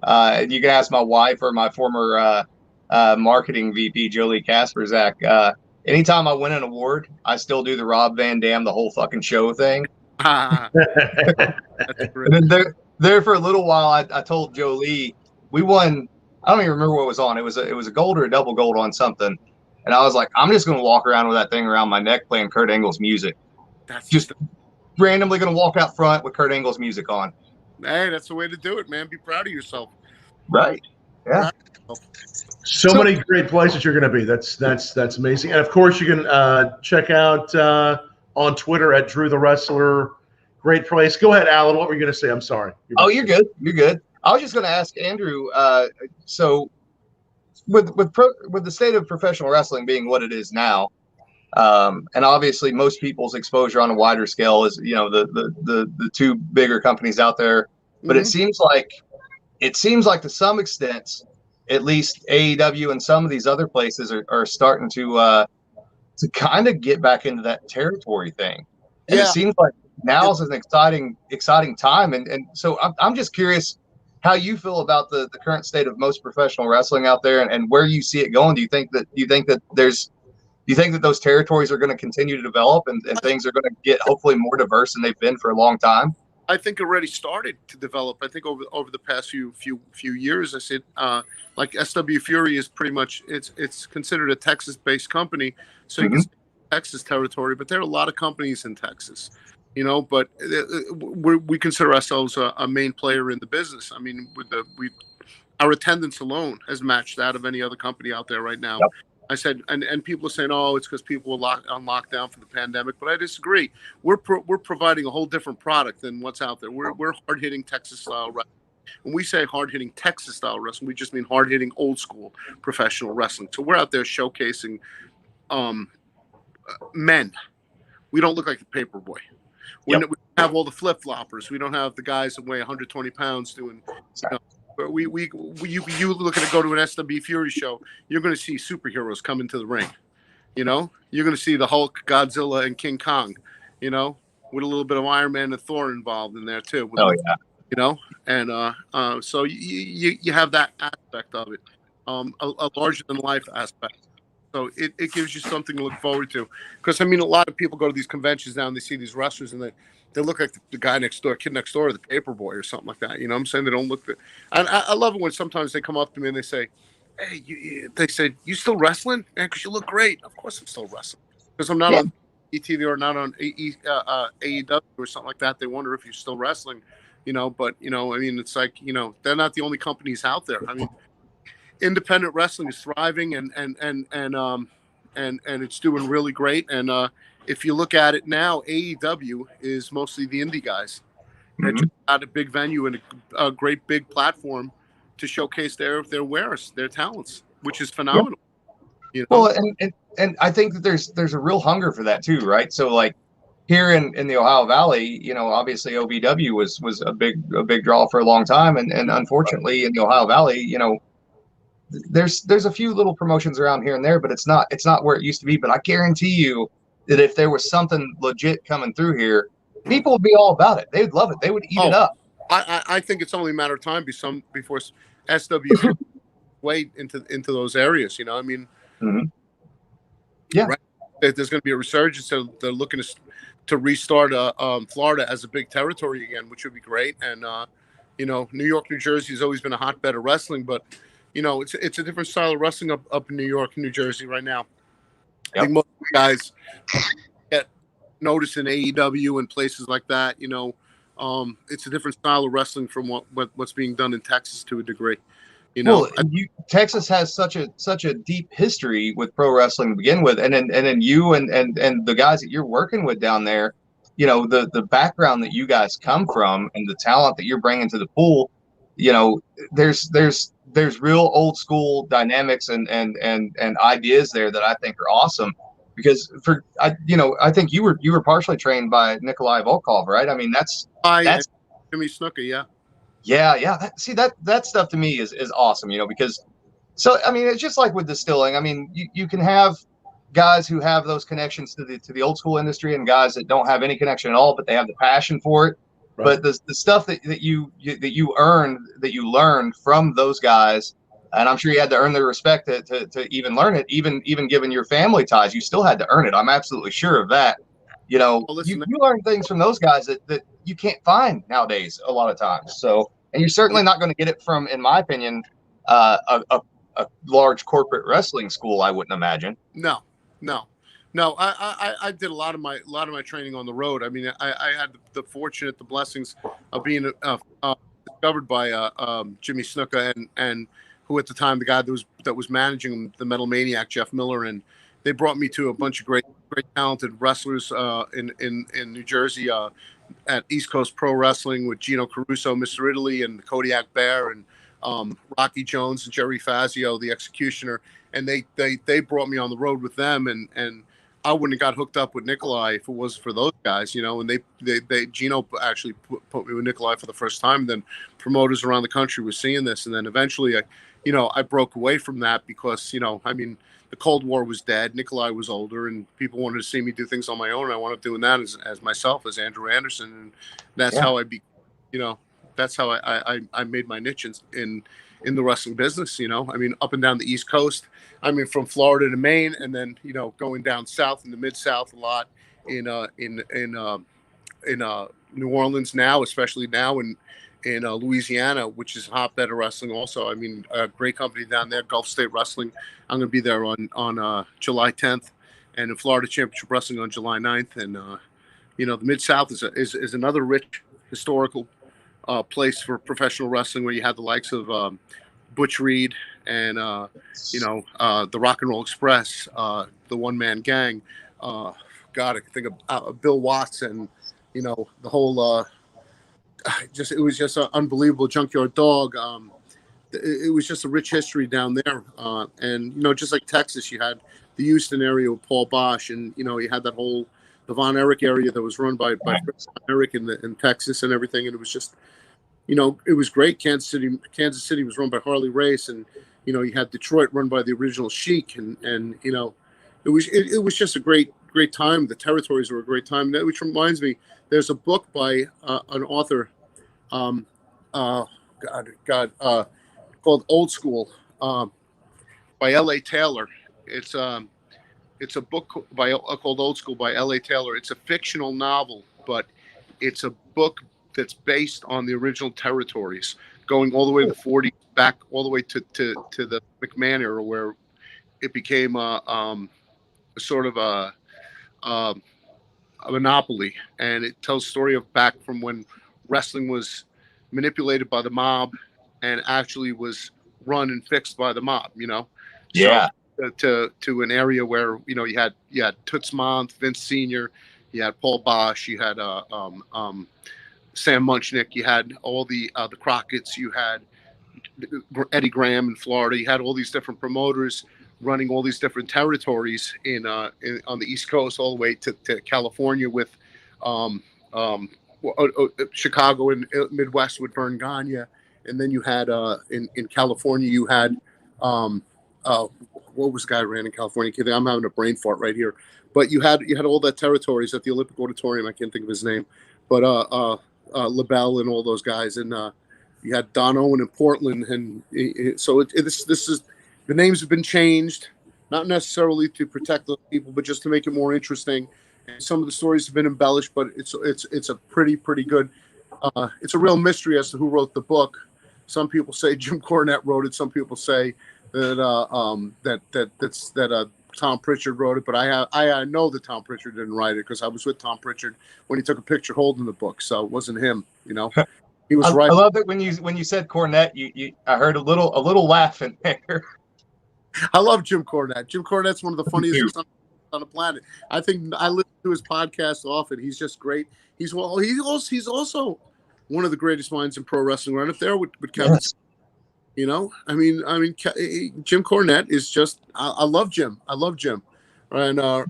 And you can ask my wife or my former marketing VP, Jolie Kasperzak. Anytime I win an award, I still do the Rob Van Dam, the whole fucking show thing. And then there for a little while, I told Jolie we won. I don't even remember what was on. It was a gold or a double gold on something. And I was like, I'm just going to walk around with that thing around my neck playing Kurt Angle's music. That's just randomly going to walk out front with Kurt Angle's music on. Hey, that's the way to do it, man. Be proud of yourself. Right. Yeah. So many great places you're going to be. That's amazing. And of course, you can check out on Twitter at Drew the Wrestler. Great place. Go ahead, Alan. What were you going to say? I'm sorry. You're good. You're good. I was just going to ask Andrew. So, with the state of professional wrestling being what it is now, and obviously most people's exposure on a wider scale is the two bigger companies out there, but it seems like to some extent, at least AEW and some of these other places are starting to kind of get back into that territory thing. And it seems like now is an exciting time. And so I'm just curious how you feel about the current state of most professional wrestling out there and where you see it going. Do you think that those territories are going to continue to develop and things are going to get hopefully more diverse than they've been for a long time? I think already started to develop. I think over the past few years, I said like SW Fury is pretty much it's considered a Texas-based company, so you can say Texas territory. But there are a lot of companies in Texas. you know. But we consider ourselves a main player in the business. I mean, our attendance alone has matched that of any other company out there right now. Yep. I said, and people are saying, oh, it's because people were on lockdown for the pandemic, but I disagree. We're providing a whole different product than what's out there. We're hard hitting Texas style wrestling. When we say hard hitting Texas style wrestling, we just mean hard hitting old school professional wrestling. So we're out there showcasing men. We don't look like the paper boy. We have all the flip floppers. We don't have the guys that weigh 120 pounds doing. You look at go to an SW Fury show, you're going to see superheroes come into the ring. You know, you're going to see the Hulk, Godzilla, and King Kong. You know, with a little bit of Iron Man and Thor involved in there too. You know, and so you have that aspect of it, a larger than life aspect. So it gives you something to look forward to. Because I mean, a lot of people go to these conventions now and they see these wrestlers and they look like the guy next door, kid next door, or the paper boy or something like that. You know what I'm saying? They don't look good. And I love it when sometimes they come up to me and they say, hey, they say, you still wrestling? Man, because you look great. Of course I'm still wrestling. Because I'm not on ETV or not on AEW or something like that. They wonder if you're still wrestling, you know. But, you know, I mean, it's like, you know, they're not the only companies out there. I mean, independent wrestling is thriving and it's doing really great. And if you look at it now, AEW is mostly the indie guys. They're just at a big venue and a great big platform to showcase their wares, their talents, which is phenomenal. You know? Well, and I think that there's a real hunger for that too, right? So like here in the Ohio Valley, you know, obviously OVW was a big draw for a long time, and unfortunately in the Ohio Valley, you know, there's a few little promotions around here and there, but it's not where it used to be. But I guarantee you that if there was something legit coming through here, people would be all about it. They would love it. They would eat it up. I think it's only a matter of time before SW way into those areas. You know, I mean, yeah, right? There's going to be a resurgence. So they're looking to restart Florida as a big territory again, which would be great. And you know, New York, New Jersey has always been a hotbed of wrestling, but you know, it's a different style of wrestling up in New York and New Jersey right now. Yep. I think most guys get noticed in AEW and places like that. You know, it's a different style of wrestling from what's being done in Texas to a degree. You know, Texas has such a deep history with pro wrestling to begin with, and then you and the guys that you're working with down there, you know, the background that you guys come from and the talent that you're bringing to the pool, you know, there's real old school dynamics and ideas there that I think are awesome. Because I think you were partially trained by Nikolai Volkov, right? I mean, that's Jimmy Snuka, yeah. Yeah. That stuff to me is awesome, you know, because so I mean, it's just like with distilling. I mean, you can have guys who have those connections to the old school industry and guys that don't have any connection at all, but they have the passion for it. Right. But the stuff that you learned from those guys, and I'm sure you had to earn their respect to even learn it, even given your family ties, you still had to earn it. I'm absolutely sure of that. You know, you learn things from those guys that you can't find nowadays a lot of times. So, and you're certainly not going to get it from, in my opinion, a large corporate wrestling school. I wouldn't imagine. No. I did a lot of my training on the road. I mean, I had the blessings of being discovered by Jimmy Snuka and who at the time the guy that was managing the Metal Maniac, Jeff Miller, and they brought me to a bunch of great talented wrestlers in New Jersey at East Coast Pro Wrestling with Gino Caruso, Mr. Italy, and the Kodiak Bear, and Rocky Jones and Jerry Fazio, the Executioner, and they brought me on the road with them, and I wouldn't have got hooked up with Nikolai if it wasn't for those guys, you know. And they Gino actually put me with Nikolai for the first time. Then promoters around the country were seeing this, and then eventually, I broke away from that because, you know, I mean, the Cold War was dead. Nikolai was older, and people wanted to see me do things on my own. And I wound up doing that as myself, as Andrew Anderson, and that's how that's how I made my niche in the wrestling business. You know, I mean, up and down the East Coast. I mean, from Florida to Maine, and then, you know, going down south in the Mid-South a lot in New Orleans now, especially now in Louisiana, which is a hotbed of wrestling also. I mean, a great company down there, Gulf State Wrestling. I'm going to be there on July 10th, and in Florida Championship Wrestling on July 9th. And, the Mid-South is another rich historical place for professional wrestling, where you had the likes of Butch Reed and the Rock and Roll Express, the One Man Gang. God, I can think of Bill Watts, and the whole. It was just an unbelievable Junkyard Dog. It was just a rich history down there, and just like Texas, you had the Houston area with Paul Bosch, and you had that whole the Von Erich area that was run by Fritz Von Erich in Texas and everything, and it was just it was great. Kansas City was run by Harley Race, and you had Detroit run by the original Sheik, and it was just a great time. The territories were a great time. Which reminds me, there's a book by an author, called Old School, by L.A. Taylor. It's a book called Old School by L.A. Taylor. It's a fictional novel, but it's a book that's based on the original territories, going all the way to the 40s, back all the way to the McMahon era, where it became a sort of a monopoly, and it tells the story of back from when wrestling was manipulated by the mob and actually was run and fixed by the mob. Yeah. So, to an area where you had Toots Month, Vince Sr., you had Paul Bosch, you had Sam Munchnick, you had all the Crockett's, you had Eddie Graham in Florida, you had all these different promoters running all these different territories on the East Coast, all the way to California with Chicago and Midwest with Vern Gagne, and then you had in California you had what was the guy who ran in California? I'm having a brain fart right here, but you had all that territories at the Olympic Auditorium. I can't think of his name, but LaBelle and all those guys, and you had Don Owen in Portland, and so this is. The names have been changed, not necessarily to protect those people, but just to make it more interesting. And some of the stories have been embellished, but it's a pretty good. It's a real mystery as to who wrote the book. Some people say Jim Cornette wrote it. Some people say that Tom Pritchard wrote it. But I know that Tom Pritchard didn't write it, because I was with Tom Pritchard when he took a picture holding the book, so it wasn't him. He was right. I love it when you said Cornette. I heard a little laugh in there. I love Jim Cornette. Jim Cornette's one of the funniest on the planet. I think I listen to his podcast often. He's just great. He's also one of the greatest minds in pro wrestling, right up there with Kevin. Yes. Jim Cornette is just. I love Jim. And I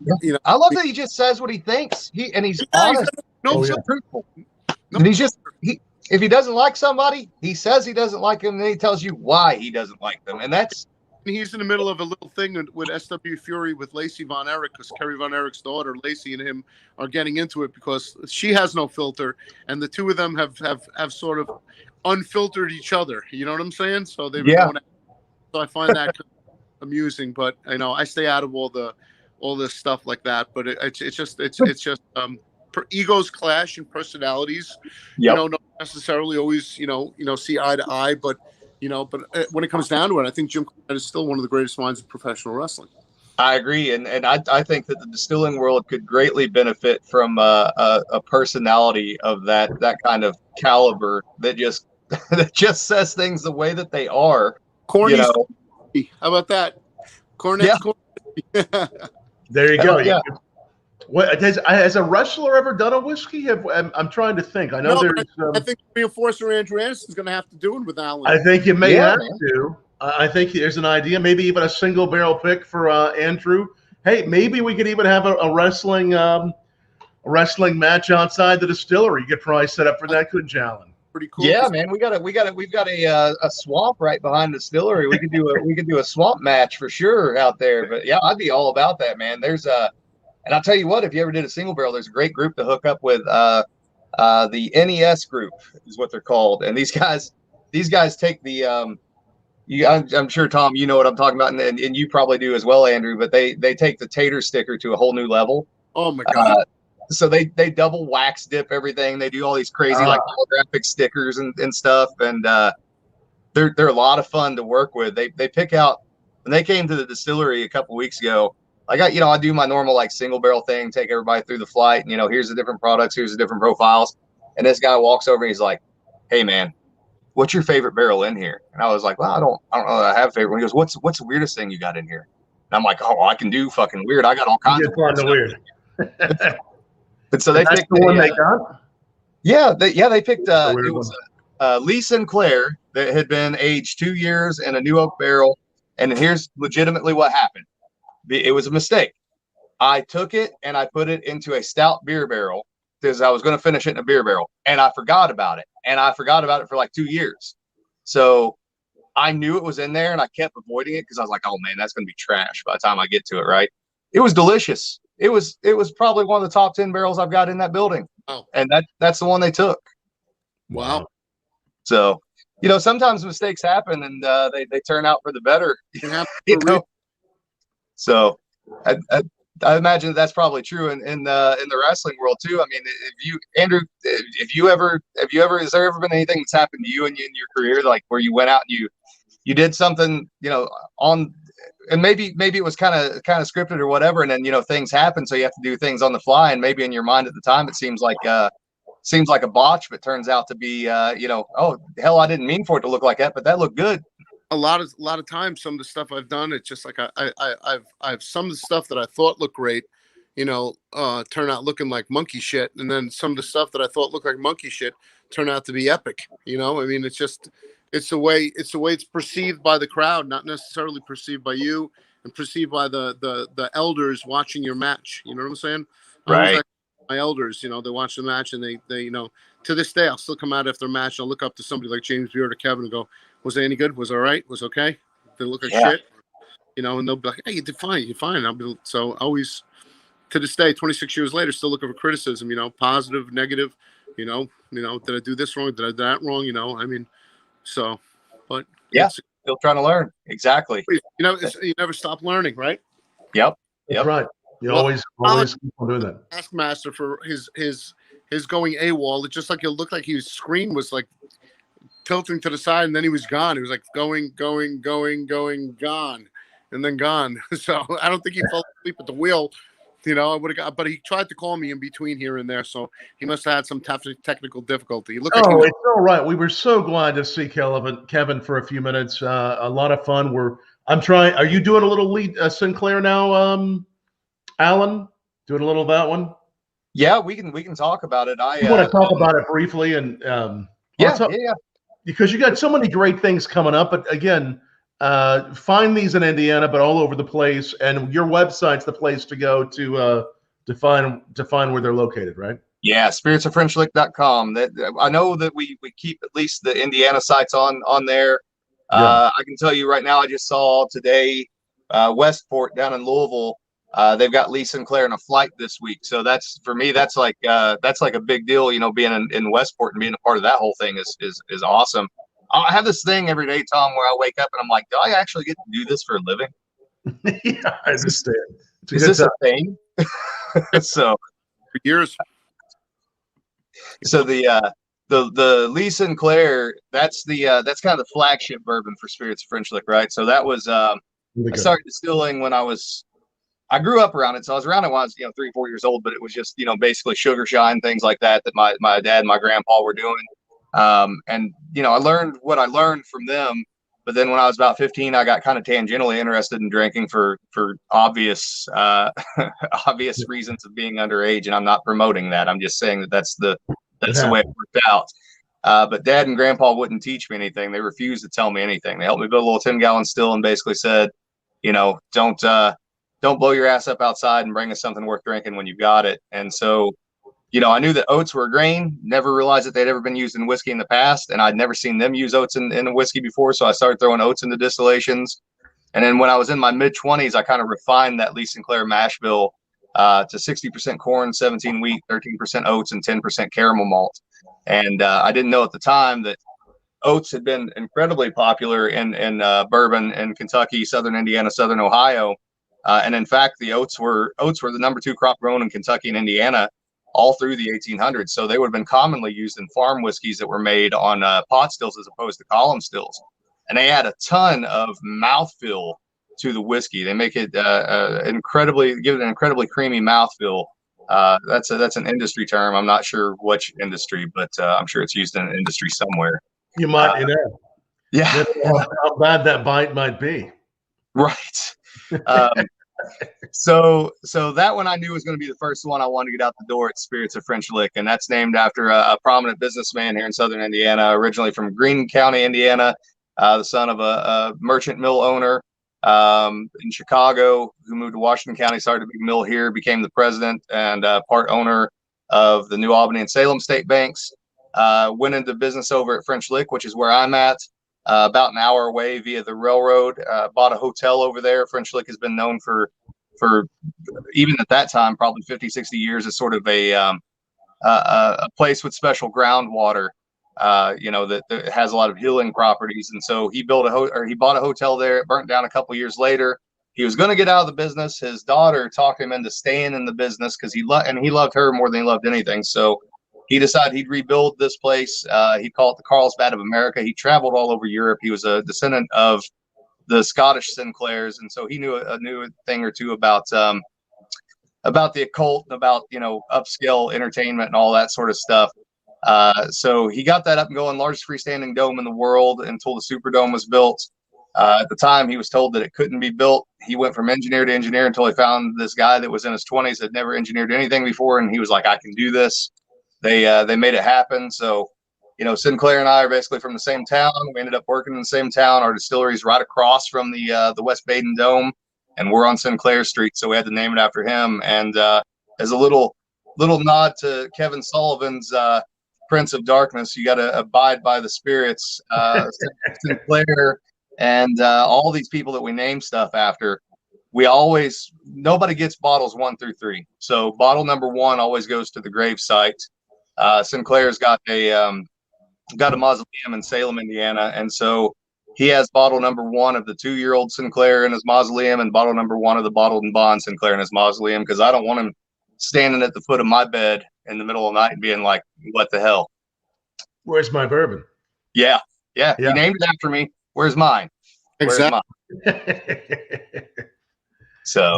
love that he just says what he thinks. He's honest. He's truthful. And if he doesn't like somebody, he says he doesn't like them, and then he tells you why he doesn't like them, and that's. He's in the middle of a little thing with SW Fury with Lacey Von Erich, because Kerry Von Erich's daughter, Lacey, and him are getting into it because she has no filter, and the two of them have sort of unfiltered each other. You know what I'm saying? So they've been going out. So I find that amusing, but I stay out of all this stuff like that. But it's just egos clash and personalities. Not necessarily always see eye to eye, but. But when it comes down to it, I think Jim Cornette is still one of the greatest minds of professional wrestling. I agree, and I think that the distilling world could greatly benefit from a personality of that kind of caliber that just says things the way that they are. Corny. How about that? Cornette's corny. There you go. Yeah. What has a wrestler ever done a whiskey? I'm trying to think. I know there's. I think reinforcer Andrew Anderson's going to have to do it with Alan. I think you may have to. I think there's an idea, maybe even a single barrel pick for Andrew. Hey, maybe we could even have a wrestling match outside the distillery. You could probably set up for that, couldn't you, Alan? Pretty cool. Yeah, man. We've got a swamp right behind the distillery. We could do a swamp match for sure out there. But yeah, I'd be all about that, man. And I'll tell you what, if you ever did a single barrel, there's a great group to hook up with. The NES group is what they're called. And these guys take the I'm sure, Tom, you know what I'm talking about, and you probably do as well, Andrew, but they take the tater sticker to a whole new level. Oh my God. So they double wax dip everything. They do all these crazy like holographic stickers and stuff. And they're a lot of fun to work with. They pick out, when they came to the distillery a couple weeks ago, I do my normal like single barrel thing, take everybody through the flight, and here's the different products, here's the different profiles. And this guy walks over and he's like, "Hey man, what's your favorite barrel in here?" And I was like, "Well, I don't know that I have a favorite one." He goes, "What's the weirdest thing you got in here?" And I'm like, "Oh, I can do fucking weird. I got all kinds of weird. And so they picked the one they got. Yeah, they picked. It was Lee Sinclair that had been aged 2 years in a new oak barrel. And here's legitimately what happened. It was a mistake. I took it and I put it into a stout beer barrel because I was going to finish it in a beer barrel, and I forgot about it. And I forgot about it for like 2 years. So I knew it was in there, and I kept avoiding it because I was like, "Oh man, that's going to be trash by the time I get to it." Right? It was delicious. It was probably one of the top 10 barrels I've got in that building. Oh. And that's the one they took. Wow. So, sometimes mistakes happen, and they turn out for the better. So I imagine that's probably true in the wrestling world too. I mean, if you ever has there ever been anything that's happened to you in your career, like where you went out and you did something, and maybe it was kind of scripted or whatever, and then things happen, so you have to do things on the fly, and maybe in your mind at the time it seems like a botch, but turns out to be oh hell, I didn't mean for it to look like that, but that looked good. A lot of times, some of the stuff I've done, it's just like I've some of the stuff that I thought looked great, turn out looking like monkey shit, and then some of the stuff that I thought looked like monkey shit turn out to be epic. I mean, it's the way it's perceived by the crowd, not necessarily perceived by you, and perceived by the elders watching your match. You know what I'm saying? Right. My elders, they watch the match, and they to this day, I'll still come out after a match, and I'll look up to somebody like James Beard or Kevin and go, "Was it any good? Was it all right? Was it okay? Did it look like shit?" And they'll be like, "Hey, you did fine. You're fine." So always, to this day, 26 years later, still looking for criticism. Positive, negative. Did I do this wrong? Did I do that wrong? I mean, so, but yeah, still trying to learn. Exactly. You never stop learning, right? Yep. That's right. You always keep on doing that. Taskmaster for his going AWOL. It just like it looked like his screen was like tilting to the side, and then he was gone. He was like going, gone, and then gone. So I don't think he fell asleep at the wheel. I would have got, but he tried to call me in between here and there, so he must have had some technical difficulty. It's all right. We were so glad to see Kevin for a few minutes. A lot of fun. I'm trying. Are you doing a little lead Sinclair now, Alan? Doing a little of that one? Yeah, we can talk about it. I want to talk about it briefly, and yeah, because you got so many great things coming up. But again, find these in Indiana, but all over the place. And your website's the place to go to find where they're located, right? Yeah, spiritsofFrenchlick.com. I know that we keep at least the Indiana sites on there. Yeah. I can tell you right now, I just saw today Westport down in Louisville. They've got Lee Sinclair in a flight this week, so that's for me. That's like a big deal. Being in Westport and being a part of that whole thing is awesome. I have this thing every day, Tom, where I wake up and I'm like, do I actually get to do this for a living? Yeah, I understand. Is this a thing? So for years. So the Lee Sinclair, that's kind of the flagship bourbon for Spirits of French Lick, right? So that was I started distilling when I grew up around it, so I was around it when I was 3-4 years old. But it was just basically sugar shine, things like that my dad and my grandpa were doing. And I learned what I learned from them. But then when I was about 15, I got kind of tangentially interested in drinking for obvious obvious reasons of being underage. And I'm not promoting that. I'm just saying that's the way it worked out. But Dad and Grandpa wouldn't teach me anything. They refused to tell me anything. They helped me build a little 10-gallon still and basically said, don't blow your ass up outside and bring us something worth drinking when you've got it. And so, I knew that oats were a grain, never realized that they'd ever been used in whiskey in the past. And I'd never seen them use oats in a whiskey before. So I started throwing oats into distillations. And then when I was in my mid-20s, I kind of refined that Lee Sinclair mash bill to 60% corn, 17 wheat, 13% oats, and 10% caramel malt. And I didn't know at the time that oats had been incredibly popular in bourbon in Kentucky, Southern Indiana, Southern Ohio. And in fact, the oats were the number 2 crop grown in Kentucky and Indiana all through the 1800s. So they would have been commonly used in farm whiskeys that were made on pot stills as opposed to column stills. And they had a ton of mouthfeel to the whiskey. They make it give it an incredibly creamy mouthfeel. That's an industry term. I'm not sure which industry, but I'm sure it's used in an industry somewhere. You might, Yeah. how bad that bite might be. Right. So that one I knew was going to be the first one I wanted to get out the door at Spirits of French Lick, and that's named after a prominent businessman here in Southern Indiana, originally from Greene County, Indiana, the son of a merchant mill owner in Chicago, who moved to Washington County, started a big mill here, became the president and part owner of the New Albany and Salem state banks. Went into business over at French Lick, which is where I'm at. About an hour away via the railroad, bought a hotel over there. French Lick has been known for even at that time, probably 50, 60 years, as sort of a place with special groundwater, that has a lot of healing properties. And so he bought a hotel there. It burnt down a couple years later. He was going to get out of the business. His daughter talked him into staying in the business because he loved her more than he loved anything. So he decided he'd rebuild this place. He called it the Carlsbad of America. He traveled all over Europe. He was a descendant of the Scottish Sinclairs, and so he knew a thing or two about the occult, about upscale entertainment and all that sort of stuff. So he got that up and going. Largest freestanding dome in the world until the Superdome was built. At the time, he was told that it couldn't be built. He went from engineer to engineer until he found this guy that was in his 20s, had never engineered anything before, and he was like, "I can do this." They made it happen. So, Sinclair and I are basically from the same town. We ended up working in the same town. Our distillery is right across from the West Baden Dome, and we're on Sinclair Street, so we had to name it after him. And as a little nod to Kevin Sullivan's Prince of Darkness, you got to abide by the spirits. Sinclair and all these people that we name stuff after. Nobody gets bottles 1 through 3. So bottle number 1 always goes to the grave site. Sinclair's got a mausoleum in Salem, Indiana, and so he has bottle number 1 of the 2-year-old Sinclair in his mausoleum, and bottle number 1 of the bottled and bond Sinclair in his mausoleum, because I don't want him standing at the foot of my bed in the middle of the night and being like, "What the hell? Where's my bourbon?" Yeah. He named it after me. Where's mine? Exactly. So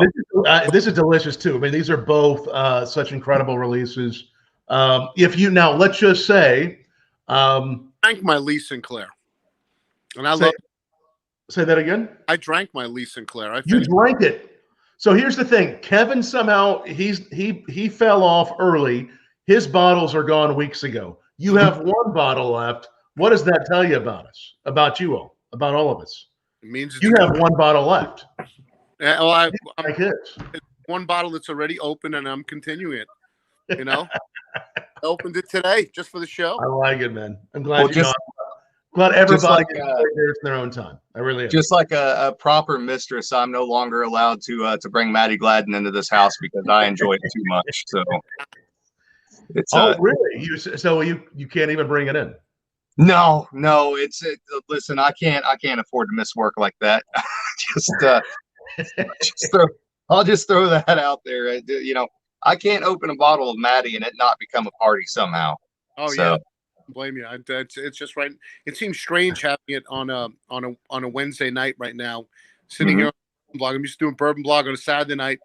this is delicious too. I mean, these are both such incredible releases. Let's just say, Drank my Lee Sinclair, and say that again. I drank my Lee Sinclair. You drank it. So here's the thing: Kevin somehow he fell off early. His bottles are gone weeks ago. You have 1 bottle left. What does that tell you about us? About you all? About all of us? It means you have 1 bottle left. Yeah, well, I'm like this. 1 bottle that's already open, and I'm continuing it. I opened it today just for the show. I like it, man. I'm glad glad everybody gets theirs in their own time. I really am. Just like a proper mistress, I'm no longer allowed to bring Mattie Gladden into this house because I enjoy it too much. So it's really? You can't even bring it in? No. Listen, I can't afford to miss work like that. I'll just throw that out there. I can't open a bottle of Mattie and it not become a party somehow. Oh so. Yeah, blame you. It's just right. It seems strange having it on a Wednesday night right now, sitting here on BourbonBlog. I'm used to doing BourbonBlog on a Saturday night,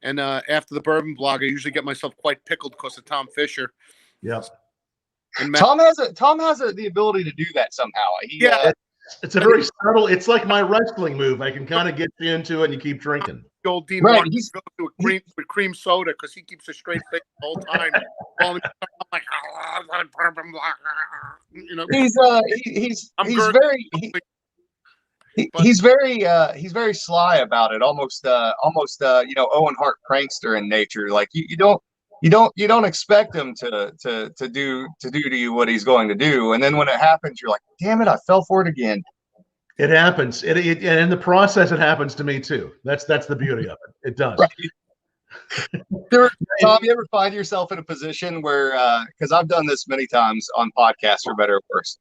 and after the BourbonBlog, I usually get myself quite pickled because of Tom Fischer. Yeah. Tom has the ability to do that somehow. It's a very subtle. It's like my wrestling move. I can kind of get you into it, and you keep drinking. The old Dean Martin goes to with cream soda because he keeps a straight face the whole time. I'm like, he's very sly about it. Almost Owen Hart prankster in nature. Like you don't expect him to do to you what he's going to do, and then when it happens, you're like, "Damn it, I fell for it again." It happens. And in the process, it happens to me too. That's the beauty of it. It does. Right. Tom, you ever find yourself in a position where, because I've done this many times on podcasts, for better or worse,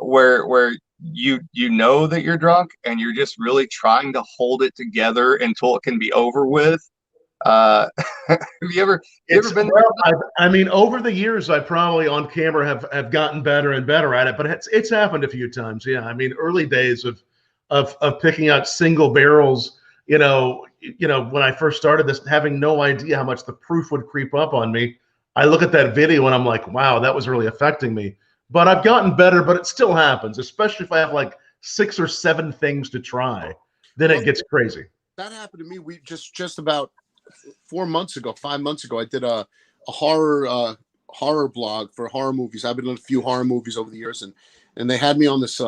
where you know that you're drunk and you're just really trying to hold it together until it can be over with? Have you ever been? Well, over the years, I probably on camera have gotten better and better at it, but it's happened a few times. Yeah, early days of picking out single barrels. When I first started this, having no idea how much the proof would creep up on me. I look at that video and I'm like, wow, that was really affecting me. But I've gotten better, but it still happens, especially if I have like 6 or 7 things to try. Then it gets crazy. That happened to me. We just about 5 months ago, I did a horror blog for horror movies. I've been in a few horror movies over the years, and they had me on this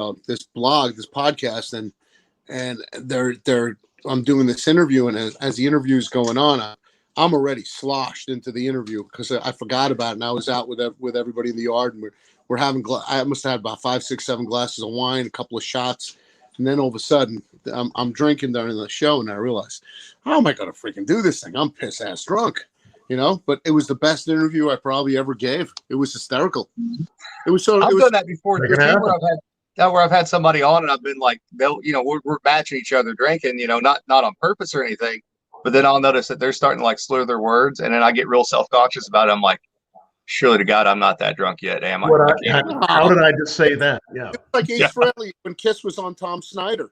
blog, this podcast, and I'm doing this interview, and as the interview is going on, I'm already sloshed into the interview because I forgot about it, and I was out with everybody in the yard, and we're having. I must have had about 5, 6, 7 glasses of wine, a couple of shots, and then all of a sudden I'm drinking during the show, and I realize, how am I going to freaking do this thing? I'm piss ass drunk, But it was the best interview I probably ever gave. It was hysterical. It was so. I've done that before. Where I've had somebody on and I've been like, we're matching each other drinking, not on purpose or anything, but then I'll notice that they're starting to like slur their words, and then I get real self-conscious about it. I'm like, surely to God, I'm not that drunk yet, am I? How did I just say that? Yeah, it's like Ace Frehley when Kiss was on Tom Snyder.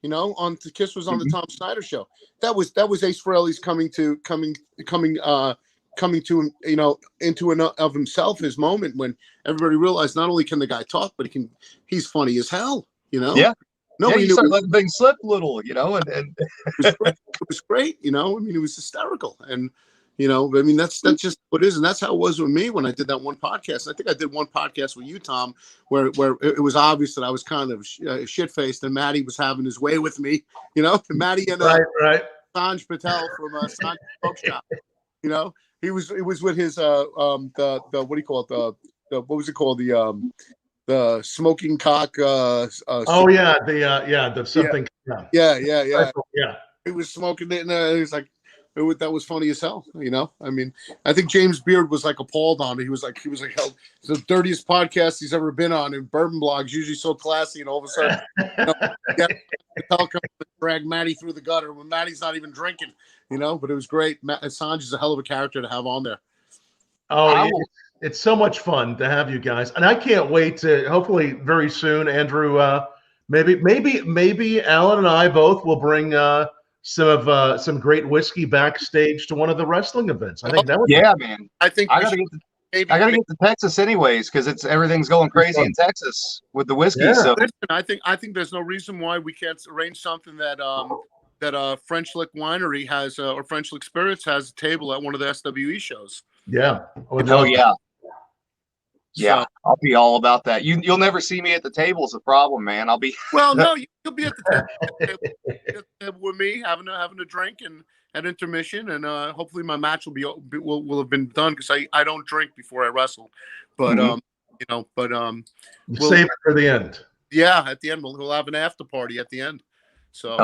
Kiss was on the Tom Snyder show. That was Ace Frehley's coming to into and of himself, his moment when everybody realized not only can the guy talk, but he's funny as hell. Yeah. Nobody knew. Started letting things slip a little, and it was great. It was hysterical, and that's just what it is, and that's how it was with me when I did that one podcast. I think I did one podcast with you, Tom, where it was obvious that I was kind of shit faced, and Mattie was having his way with me. Mattie and right. Sanj Patel from Sanj Smoke Shop. It was with his the what do you call it, the what was it called, the smoking cock the something yeah he was smoking it, and he was like, that was funny as hell. I think James Beard was like appalled on it. He was like hell, it's the dirtiest podcast he's ever been on, and BourbonBlog's usually so classy, and all of a sudden Patel comes to drag Mattie through the gutter when Mattie's not even drinking. But it was great. Sanj is a hell of a character to have on there. Oh, it's so much fun to have you guys, and I can't wait to hopefully very soon, Andrew. Maybe Alan and I both will bring some great whiskey backstage to one of the wrestling events. I think that would. Yeah, man. I think I gotta get to Texas anyways, because everything's going crazy in Texas with the whiskey. Yeah. So listen, I think there's no reason why we can't arrange something that French Lick Winery has, or French Lick Spirits has a table at one of the SWE shows. Yeah. Yeah, I'll be all about that. You'll never see me at the table is the problem, man. I'll be. Well, no, you'll be at the table with me, having a drink and at intermission, and hopefully my match will have been done, because I don't drink before I wrestle, but we'll save it for the end. Yeah, at the end we'll have an after party at the end. So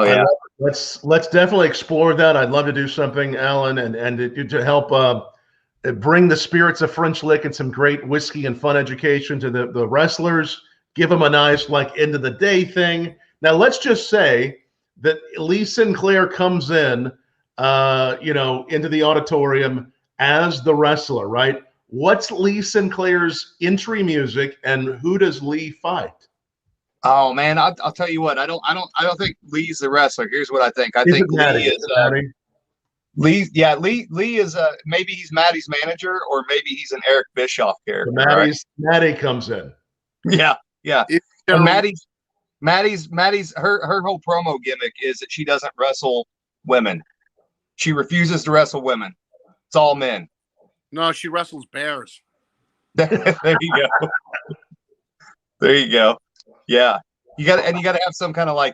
let's definitely explore that. I'd love to do something, Alan, and to help bring the spirits of French Lick and some great whiskey and fun education to the wrestlers. Give them a nice end of the day thing. Now let's just say that Lee Sinclair comes in, into the auditorium as the wrestler, right? What's Lee Sinclair's entry music, and who does Lee fight? Oh man, I'll tell you what. I don't think Lee's the wrestler. Here's what I think. I think Lee is Lee. Yeah, Lee is maybe he's Mattie's manager, or maybe he's an Eric Bischoff character. Mattie comes in. Yeah. And Mattie's her whole promo gimmick is that she doesn't wrestle women. She refuses to wrestle women. It's all men. No, she wrestles bears. There you go. There you go. Yeah, you got to have some kind of I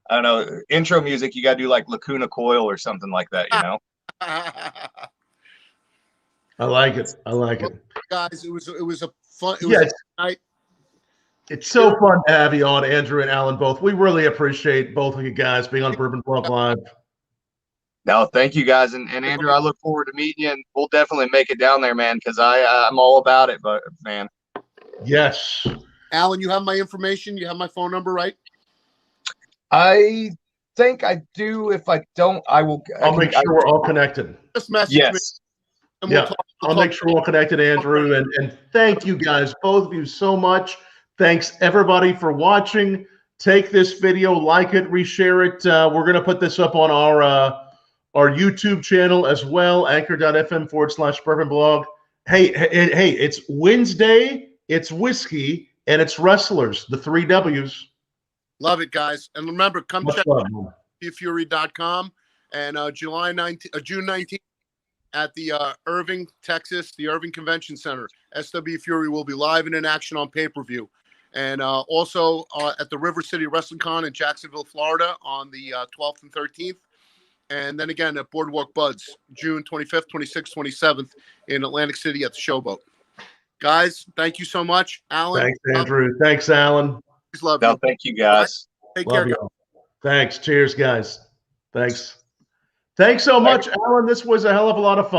don't know, intro music. You got to do like Lacuna Coil or something like that, I like it. Guys, it was a fun. It's so fun to have you on, Andrew and Alan both. We really appreciate both of you guys being on BourbonBlog Live. No, thank you guys, and Andrew, I look forward to meeting you, and we'll definitely make it down there, man, because I'm all about it, but man. Yes. Alan, you have my information. You have my phone number, right? I think I do. If I don't, I will. I'll make sure we're all connected. Just message me. And I'll make sure we're all connected, Andrew. And thank you guys, both of you, so much. Thanks, everybody, for watching. take this video, like it, reshare it. We're going to put this up on our YouTube channel as well, anchor.fm/BourbonBlog. Hey, it's Wednesday, it's whiskey, and it's wrestlers, the 3 W's. Love it, guys. And remember, come check out fury.com and June 19th at the Irving, Texas, the Irving Convention Center. SW Fury will be live and in action on pay-per-view. And also at the River City Wrestling Con in Jacksonville, Florida on the 12th and 13th. And then again at Boardwalk Buds, June 25th, 26th, 27th in Atlantic City at the Showboat. Guys, thank you so much. Alan. Thanks, Andrew. Thanks, Alan. Love No, you. thank you, guys. Take Love care, you guys. all. Thanks. Cheers, guys. Thanks so much, Alan. This was a hell of a lot of fun.